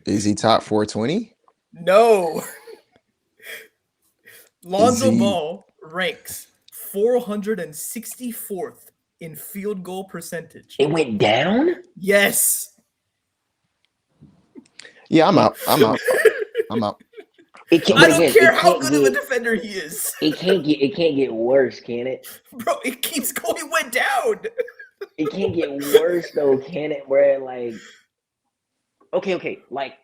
Is he top 420? No. Lonzo he- Ball ranks 464th in field goal percentage. It went down? Yes. Yeah, I'm out. I'm out. It can't, I but don't again, care it how can't good of a get, defender he is. it can't get worse, can it? Bro, it keeps going. It went down. It can't get worse though, can it? Where like, okay, like,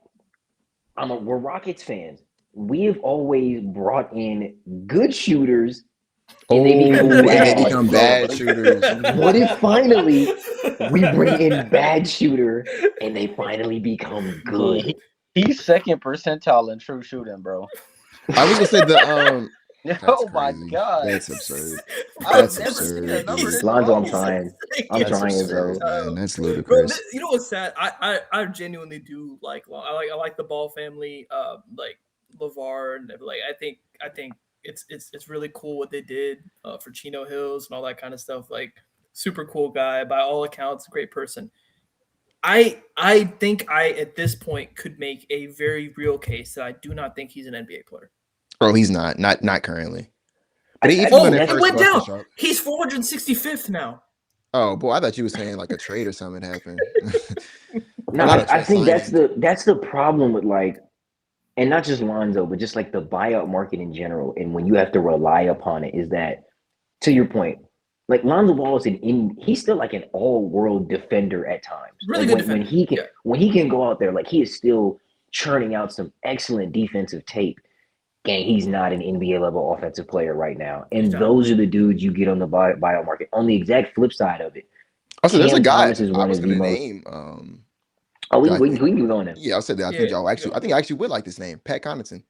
we're Rockets fans. We have always brought in good shooters, and they become and they bad. become bad shooters. What if finally we bring in bad shooter and they finally become good? He's second percentile in true shooting, bro. I was gonna say the Oh my crazy. god, That's absurd. I've That's never seen a absurd, number dude. this Lonzo, I'm low. trying. I'm That's trying as absurd, though. man. That's Bro, ludicrous. you know what's sad? I genuinely do like I like the Ball family, like LeVar, and like I think it's really cool what they did for Chino Hills and all that kind of stuff. Like super cool guy by all accounts, great person. I think I at this point could make a very real case that I do not think he's an NBA player. Oh, he's not currently. But I if think he's that's- it went bust down. the shot- He's 465th now. Oh, boy, I thought you were saying like a trade or something happened. No, Not a I think trade that's the problem with like, and not just Lonzo, but just like the buyout market in general. And when you have to rely upon it, is that to your point, like Lonzo Ball is he's still like an all-world defender at times. Really like good when defender. when he can go out there, like he is still churning out some excellent defensive tape. And he's not an NBA level offensive player right now. And those are the dudes you get on the buyout market. On the exact flip side of it, Also, there's a Cam guy Thomas is I one was of the gonna most. name. Oh, we I can think- keep going now. Yeah, I said that. I Yeah, think y'all you I actually would like this name, Pat Connaughton.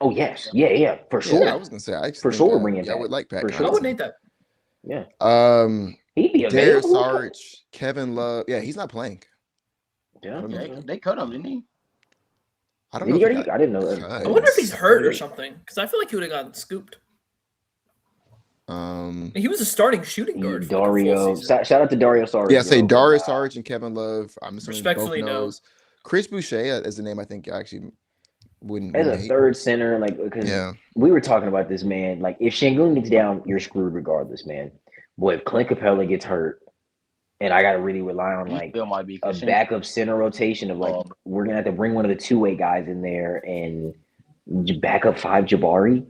Oh yes, yeah, for sure. Yeah, I was gonna say I actually For think, sure, bring it I back. would like Pat For Connaughton. sure. I would name that. Yeah, he'd be Darius available. Saric, Kevin Love. Yeah, he's not playing. Yeah, They cut him, didn't he? I don't Did know. he If he already? got I didn't know that. cut. I wonder if he's hurt or something because I feel like he would have gotten scooped. He was a starting shooting guard. For like a full Dario. season. Shout out to Dario Saric. Yeah, say yo, Darius but, Saric and Kevin Love. I'm assuming both Respectfully, no. knows. Chris Boucher is a name I think I actually wouldn't. as a hate. third center, like because Yeah. we were talking about this, man. Like if Şengün gets down, you're screwed regardless, man. Boy, if Clint Capella gets hurt, and I got to really rely on like Still might be a backup center rotation of like we're gonna have to bring one of the two-way guys in there and backup five Jabari.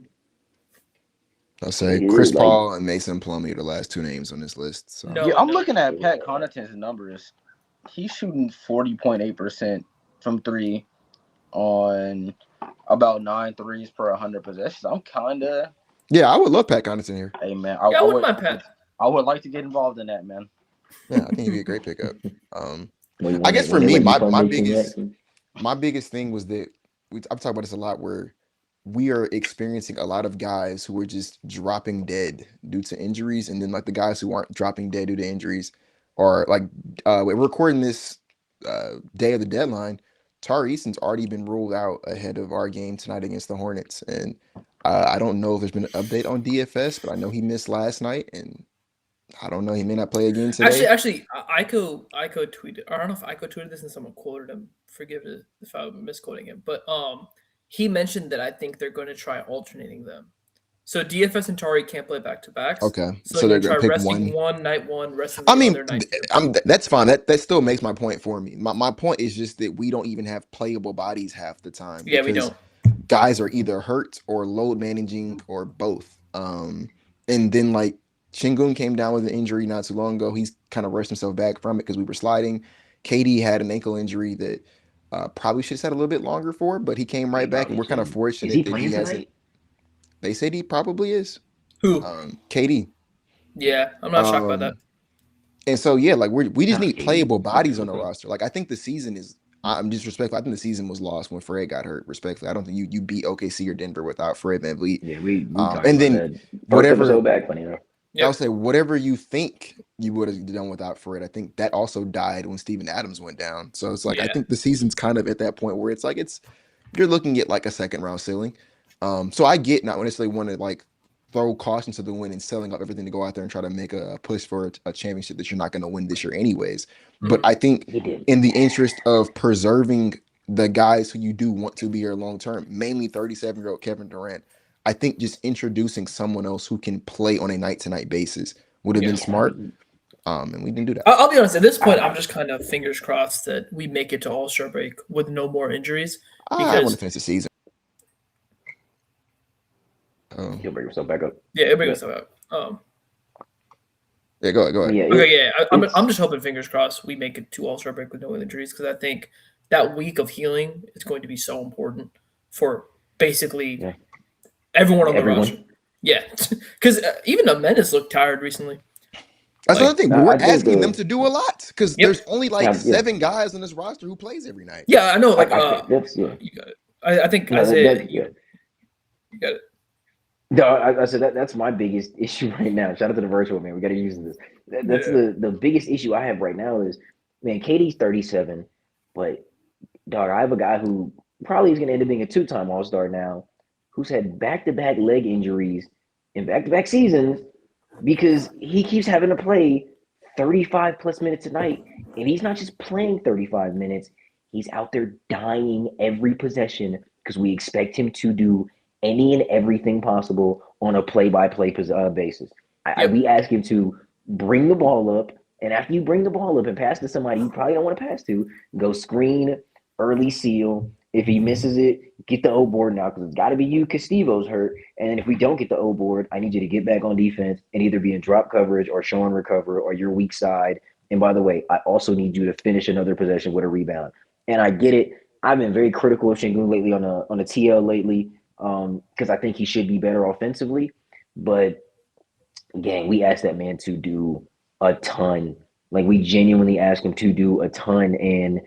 I'll say Yeah, Chris like- Paul and Mason Plumlee are the last two names on this list. So. No. Yeah, I'm looking at Pat Connaughton's numbers. He's shooting 40.8% from three on about 9 threes per 100 possessions. I'm kinda Yeah, I would love Pat Connaughton here. hey man. Yeah, I wouldn't mind Pat. I would like to get involved in that, man. Yeah, I think he'd be a great pickup. When I guess for when they me, let my Buffalo biggest connect. my biggest thing was that I'm talking about this a lot where we are experiencing a lot of guys who are just dropping dead due to injuries, and then like the guys who aren't dropping dead due to injuries are like we're recording this day of the deadline. Tari Easton's already been ruled out ahead of our game tonight against the Hornets, and I don't know if there's been an update on DFS, but I know he missed last night, and I don't know. He may not play again today. Actually, Iko tweeted. Or I don't know if Iko tweeted this and someone quoted him. Forgive it if I'm misquoting him, but he mentioned that I think they're going to try alternating them. So DFS and Tari can't play back to backs. Okay, So they're so going they're to gonna try pick resting one. one night one, resting I the mean, other night two. that's fine. That still makes my point for me. My point is just that we don't even have playable bodies half the time Yeah, we because don't. guys are either hurt or load managing or both. And then like Shingun came down with an injury not too long ago. He's kind of rushed himself back from it because we were sliding. KD had an ankle injury that probably should have had a little bit longer for, but he came He right back, and probably we're kind of should. Is he fortunate that he playing hasn't. tonight? They said he probably is. Who? KD. Yeah, I'm not shocked by that. Um, and so yeah, like we just Shout out to need KD. playable bodies on the roster. Like I think the season is. I'm disrespectful. I think the season was lost when Fred got hurt. Respectfully, I don't think you beat OKC or Denver without Fred VanVleet. Yeah, we talked And about then that first whatever episode back. Funny enough. I'll Yep. say, whatever you think you would have done without Fred, I think that also died when Steven Adams went down. So it's like I Yeah. think the season's kind of at that point where it's like you're looking at like a second round ceiling. So I get not necessarily want to like throw caution to the wind and selling up everything to go out there and try to make a push for a championship that you're not going to win this year anyways. But Mhm. I think He did. in the interest of preserving the guys who you do want to be here long term, mainly 37-year-old Kevin Durant, I think just introducing someone else who can play on a night to night basis would have Yeah. been smart. And we didn't do that. I'll be honest. At this point, I'm just kind of fingers crossed that we make it to All Star break with no more injuries. I want to Because finish the season. He'll bring himself back up. yeah, everybody goes about. Yeah, go ahead. Go ahead. Yeah. Okay, yeah. I'm it's- just hoping, fingers crossed, we make it to All Star break with no injuries because I think that week of healing is going to be so important for basically Yeah. everyone on the Everyone. roster. Yeah, because even the Menace looked tired recently. That's Like, another thing. We're I think asking them to do a lot because Yep. there's only like Yeah. 7 guys on this roster who plays every night. Yeah, I know. Like, I think that's yeah. you got it. I think No, Isaiah, yeah. you got it. No, I said that's my biggest issue right now. Shout out to the virtual man. We got to use this. That's Yeah. the biggest issue I have right now is, man, KD's 37, but dog, I have a guy who probably is going to end up being a 2-time All-Star now, who's had back-to-back leg injuries in back-to-back seasons because he keeps having to play 35 plus minutes a night, and he's not just playing 35 minutes. He's out there dying every possession because we expect him to do any and everything possible on a play-by-play basis. We ask him to bring the ball up, and after you bring the ball up and pass to somebody you probably don't want to pass to, go screen, early seal. If he misses it, get the O board now because it's got to be you because Steve-O's hurt. And then if we don't get the O board, I need you to get back on defense and either be in drop coverage or show and recover or your weak side. And by the way, I also need you to finish another possession with a rebound. And I get it. I've been very critical of Şengün lately on a TL lately because I think he should be better offensively. But gang, we asked that man to do a ton. Like we genuinely asked him to do a ton, and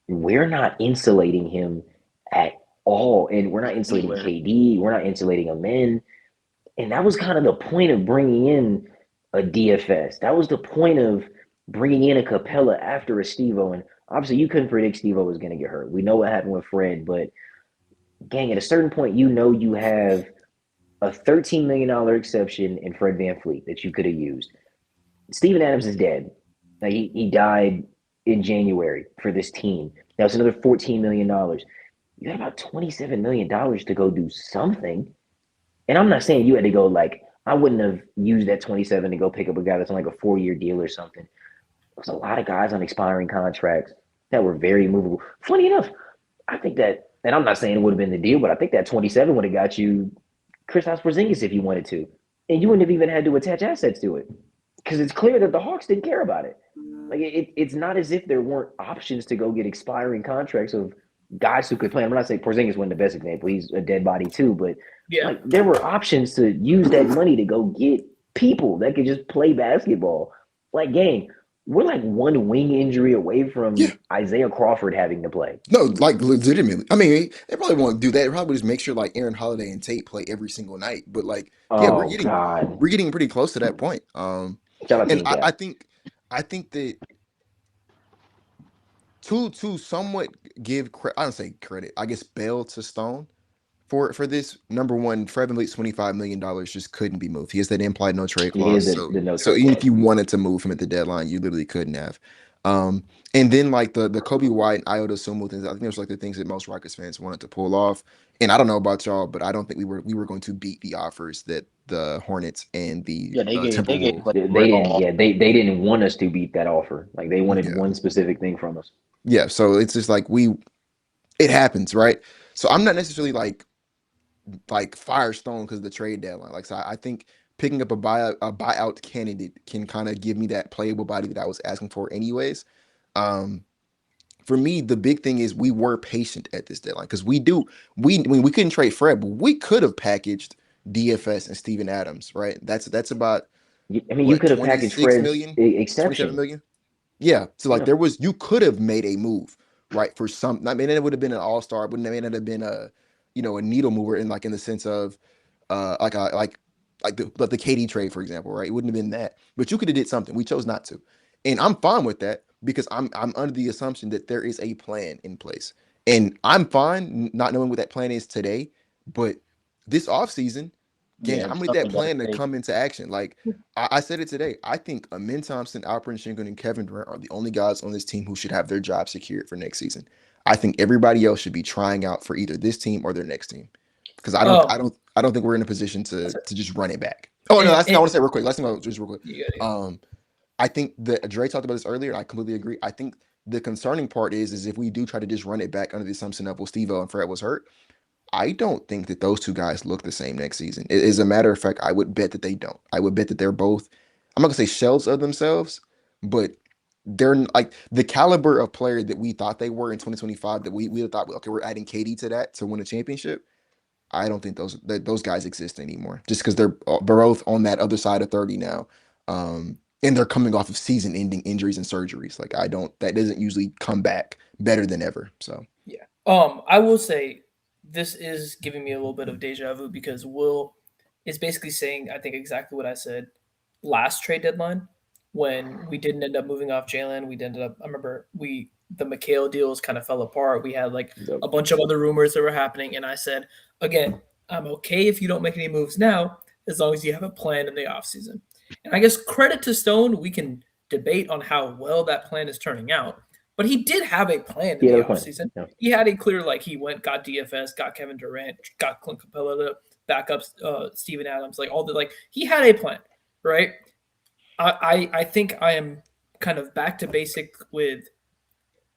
we're not insulating him at all. And we're not insulating KD. We're not insulating Amen. And that was kind of the point of bringing in a DFS. That was the point of bringing in a Capella after a Steve-O. And obviously, you couldn't predict Steve-O was going to get hurt. We know what happened with Fred, but gang, at a certain point, you know you have a $13 million exception in Fred VanVleet that you could have used. Steven Adams is dead. Like he died in January for this team. That was another $14 million. You had about $27 million to go do something. And I'm not saying you had to go like, I wouldn't have used that 27 to go pick up a guy that's on like a 4-year deal or something. There's a lot of guys on expiring contracts that were very movable. Funny enough, I think that, and I'm not saying it would have been the deal, but I think that 27 would have got you Kristaps Porzingis if you wanted to. And you wouldn't have even had to attach assets to it. Because it's clear that the Hawks didn't care about it. Like it's not as if there weren't options to go get expiring contracts of guys who could play. I'm not saying Porzingis wasn't the best example. He's a dead body too, but Yeah. like there were options to use that money to go get people that could just play basketball. Like gang, we're like one wing injury away from Isaiah Crawford having to play. No, like legitimately. I mean, they probably won't do that. They probably just make sure like Aaron Holiday and Tate play every single night. But like, yeah, Oh God. we're getting pretty close to that point. Shout out to And Gap. I think that to somewhat give credit, I don't say credit, I guess bail to Stone. For this, number one, Fred VanVleet's $25 million just couldn't be moved. He has that implied no trade He is clause. the no So trade even if clause. you wanted to move him at the deadline, you literally couldn't have. And then like the Kobe White and Iota Sumo things, I think those like the things that most Rockets fans wanted to pull off. And I don't know about y'all, but I don't think we were going to beat the offers that the Hornets and the Yeah, they gave Timberwolves. like They real didn't. Yeah, they didn't want us to beat that offer. Like they wanted Yeah, one specific thing from us. yeah. So it's just like it happens, right? So I'm not necessarily like Firestone because of the trade deadline. Like, so I think picking up a buyout candidate can kind of give me that playable body that I was asking for, anyways. Um, for me, the big thing is we were patient at this deadline because I mean, we couldn't trade Fred, but we could have packaged DFS and Steven Adams, right? That's about I mean, you what could have twenty packaged six Fred's million, 27 exception. million. Yeah. So like Yeah, you could have made a move, right? For some, I mean, it would have been an all-star, wouldn't have, it have been a needle mover in the sense of like the KD trade, for example, right? It wouldn't have been that. But you could have did something. We chose not to. And I'm fine with that because I'm under the assumption that there is a plan in place. And I'm fine not knowing what that plan is today, but this offseason, gang, yeah, I need that something got to plan to take. come into action. Like I said it today. I think Amin Thompson, Alperen Sengun, and Kevin Durant are the only guys on this team who should have their job secured for next season. I think everybody else should be trying out for either this team or their next team. Because Um, I don't think we're in a position to so- just run it back. Oh no, and, last thing I and want to say real quick. Last thing just real quick. you got I think that Dre talked about this earlier. I completely agree. I think the concerning part is if we do try to just run it back under the assumption of well, Steve-O and Fred was hurt. I don't think that those two guys look the same next season. As a matter of fact, I would bet that they don't. I would bet that they're both, I'm not gonna say shells of themselves, but they're like the caliber of player that we thought they were in 2025 that we thought, okay, we're adding KD to that to win a championship. I don't think those guys exist anymore just because they're both on that other side of 30 now. And they're coming off of season ending injuries and surgeries. Like that doesn't usually come back better than ever. So Yeah. I will say this is giving me a little bit of deja vu because Will is basically saying I think exactly what I said last trade deadline when we didn't end up moving off Jalen. We ended up. I remember the McHale deals kind of fell apart. We had like yep. a bunch of other rumors that were happening, and I said again, I'm okay if you don't make any moves now as long as you have a plan in the offseason. And I guess credit to Stone, we can debate on how well that plan is turning out. But he did have a plan He in the had a plan. offseason. Yeah. He had a clear, like, he went, got DFS, got Kevin Durant, got Clint Capella to back up Steven Adams, like, all the, like, he had a plan, right? I think I am kind of back to basic with,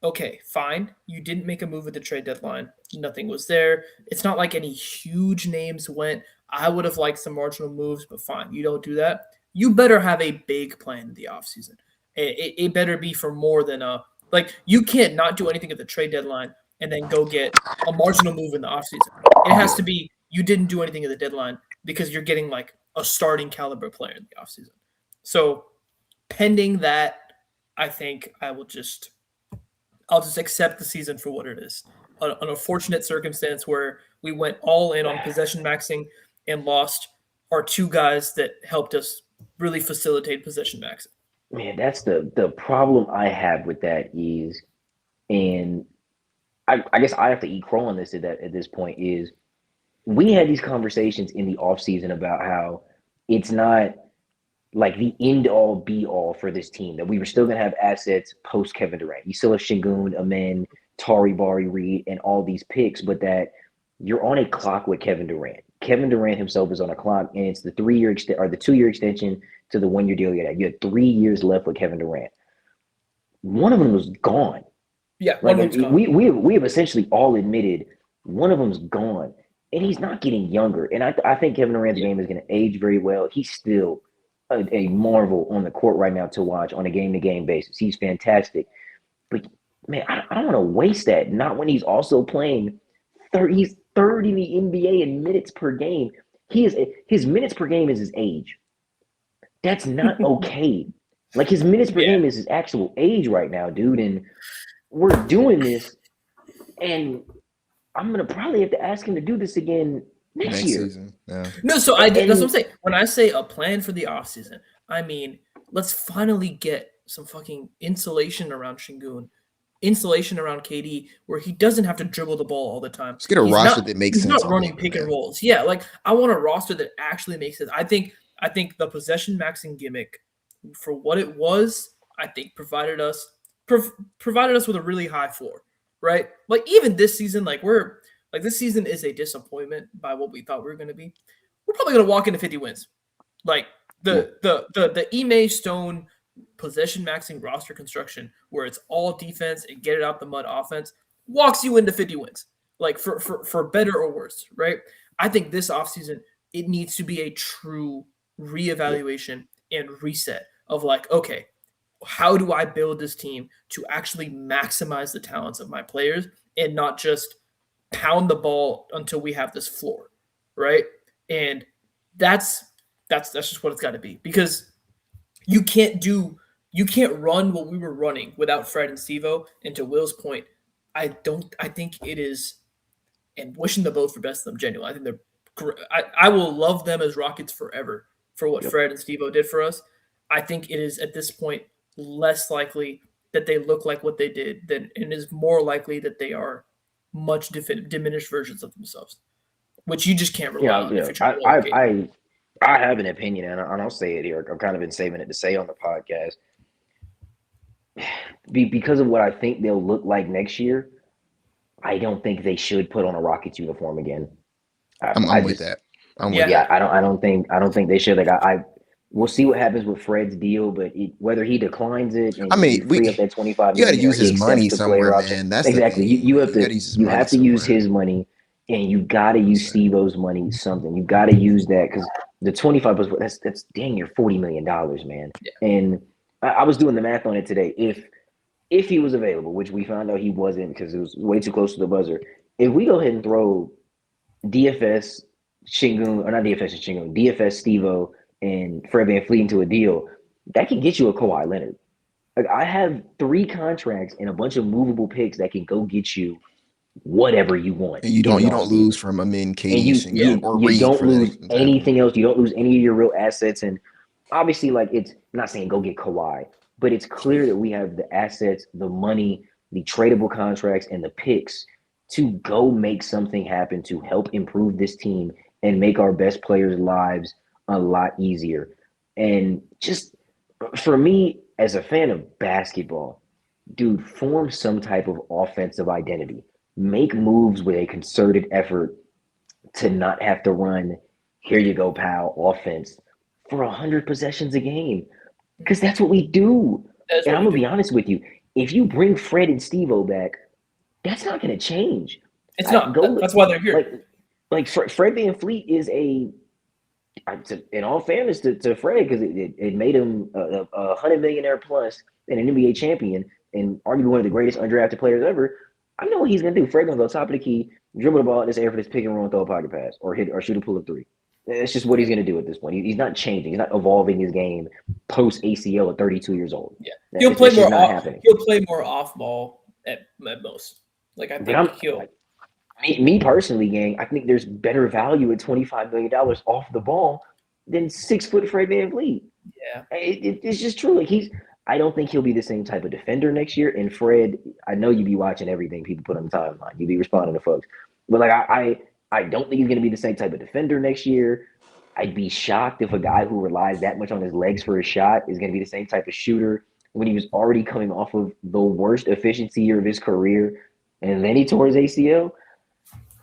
okay, fine. You didn't make a move at the trade deadline. Nothing was there. It's not like any huge names went. I would have liked some marginal moves, but fine. You don't do that. You better have a big plan in the offseason. It better be for more than a like you can't not do anything at the trade deadline and then go get a marginal move in the offseason. It has to be you didn't do anything at the deadline because you're getting like a starting caliber player in the offseason. So pending that, I think I'll just accept the season for what it is. An unfortunate circumstance where we went all in on possession maxing and lost our two guys that helped us really facilitate possession maxing. Man, that's the problem I have with that is, and I guess I have to eat crow on this at this point is we had these conversations in the off season about how it's not like the end all be all for this team, that we were still gonna have assets post Kevin Durant. You still have Shingun, Amen, Tari Bari Reed, and all these picks, but that you're on a clock with Kevin Durant. Kevin Durant himself is on a clock, and it's the 3-year or the 2-year extension to the 1-year deal you had. You had 3 years left with Kevin Durant. One of them was gone. Yeah, Like one of them's gone. we have essentially all admitted one of them's gone, and he's not getting younger. And I think Kevin Durant's game is going to age very well. He's still a marvel on the court right now to watch on a game-to-game basis. He's fantastic. But, man, I don't want to waste that. Not when he's also playing 30. He's third in the NBA in minutes per game. His minutes per game is his age. That's not okay. Like, his minutes per game is his actual age right now, dude. And we're doing this, and I'm going to probably have to ask him to do this again next year. season. Yeah. No, so that's what I'm saying. When I say a plan for the offseason, I mean, let's finally get some fucking insulation around Shingun. insulation around KD where he doesn't have to dribble the ball all the time. Let's get a roster that makes He's sense not on running paper, pick and man. rolls. Yeah, like I want a roster that actually makes sense. I think the possession maxing gimmick for what it was, I think provided us with a really high floor, right? Like even this season, this season is a disappointment by what we thought we were going to be. We're probably going to walk into 50 wins. Like the Ime Stone possession maxing roster construction where it's all defense and get it out the mud offense walks you into 50 wins. Like for better or worse, right? I think this offseason it needs to be a true reevaluation and reset of like, okay, how do I build this team to actually maximize the talents of my players and not just pound the ball until we have this floor, right? And that's just what it's got to be because you can't run what we were running without Fred and Steve-O. And to Will's point, I think it is, and wishing them both for best of them, genuinely. I think they're I will love them as Rockets forever for what Fred and Steve-O did for us. I think it is at this point less likely that they look like what they did than it is more likely that they are much diminished versions of themselves, which you just can't rely on if you're trying to win a game. I have an opinion, and I'll say it here. I've kind of been saving it to say on the podcast. Because of what I think they'll look like next year, I don't think they should put on a Rockets uniform again. I'm with that. I don't think they should. Like we'll see what happens with Fred's deal, but whether he declines it and you free up that $25 you got to million, use his money somewhere, man. That's exactly. You have to use his money, and you got to use Steve-O's money. Something you got to use that because the 25 was that's dang near $40 million, man. Yeah. And I was doing the math on it today. If he was available, which we found out he wasn't because it was way too close to the buzzer. If we go ahead and throw DFS Shingun, or not DFS and Shingun, DFS Steve-O and Fred VanVleet into a deal, that can get you a Kawhi Leonard. Like I have 3 contracts and a bunch of movable picks that can go get you whatever you want. And you don't lose from a min case and you don't lose anything else. You don't lose any of your real assets. And obviously, like I'm not saying go get Kawhi, but it's clear that we have the assets, the money, the tradable contracts, and the picks to go make something happen to help improve this team and make our best players' lives a lot easier. And just for me, as a fan of basketball, dude, form some type of offensive identity. Make moves with a concerted effort to not have to run, here you go, pal, offense for 100 possessions a game. Because that's what we do. And I'm going to be honest with you. If you bring Fred and Steve-O back, that's not going to change. It's not. That's why they're here. Like Fred VanVleet is in all fairness to Fred, because it made him a $100 millionaire plus and an NBA champion and arguably one of the greatest undrafted players ever. I know what he's going to do. Fred going to go top of the key, dribble the ball in this air for this pick and roll and throw a pocket pass or shoot a pull-up 3. It's just what he's going to do at this point. He's not changing. He's not evolving his game post ACL at 32 years old. Yeah, he'll play more off. He'll play more off ball at most. Like I think he'll. Me personally, gang, I think there's better value at $25 million off the ball than 6 foot Fred VanVleet. Yeah, it's just true. Like I don't think he'll be the same type of defender next year. And Fred, I know you be watching everything people put on the timeline. You be responding to folks, but like I don't think he's going to be the same type of defender next year. I'd be shocked if a guy who relies that much on his legs for a shot is going to be the same type of shooter when he was already coming off of the worst efficiency year of his career, and then he tore his ACL.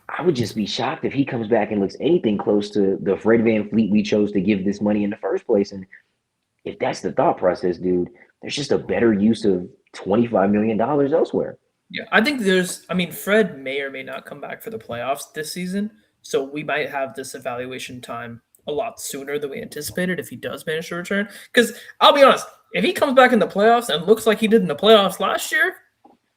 I would just be shocked if he comes back and looks anything close to the Fred VanVleet we chose to give this money in the first place. And if that's the thought process, dude, there's just a better use of $25 million elsewhere. Yeah, I think Fred may or may not come back for the playoffs this season. So we might have this evaluation time a lot sooner than we anticipated if he does manage to return. Because I'll be honest, if he comes back in the playoffs and looks like he did in the playoffs last year,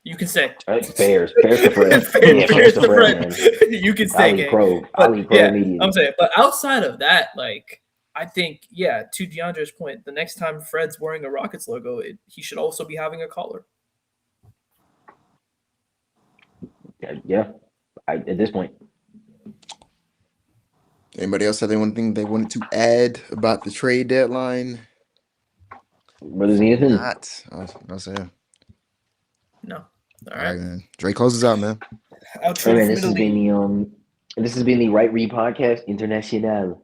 you can say Fairs to Fred. Fairs to Fred. You can say immediately. I'm saying, but outside of that, like I think, to DeAndre's point, the next time Fred's wearing a Rockets logo, he should also be having a collar. Yeah, at this point. Anybody else have anything they wanted to add about the trade deadline? Brothers, anything? Not. I'll say. No. All All right, right. man. Dre closes out, man. Outro Hey man, from this has been Italy. the Right Read Podcast International.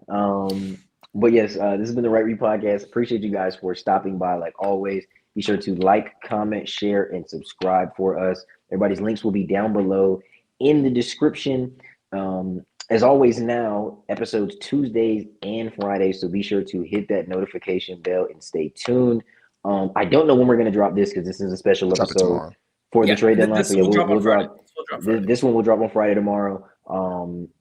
But yes, this has been the Right Read Podcast. Appreciate you guys for stopping by. Like always, be sure to like, comment, share, and subscribe for us. Everybody's links will be down below in the description. As always, now episodes Tuesdays and Fridays, so be sure to hit that notification bell and stay tuned. I don't know when we're gonna drop this because this is a special Drop it episode tomorrow. for the Yeah, trade deadline. So this yeah, will drop we'll on Friday. drop This will drop Friday. this one will drop on Friday tomorrow.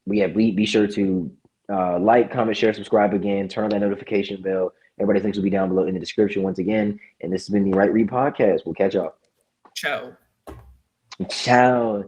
We be sure to like, comment, share, subscribe again, turn on that notification bell. Everybody's links will be down below in the description once again. And this has been the Right Read Podcast. We'll catch y'all. Ciao. Ciao.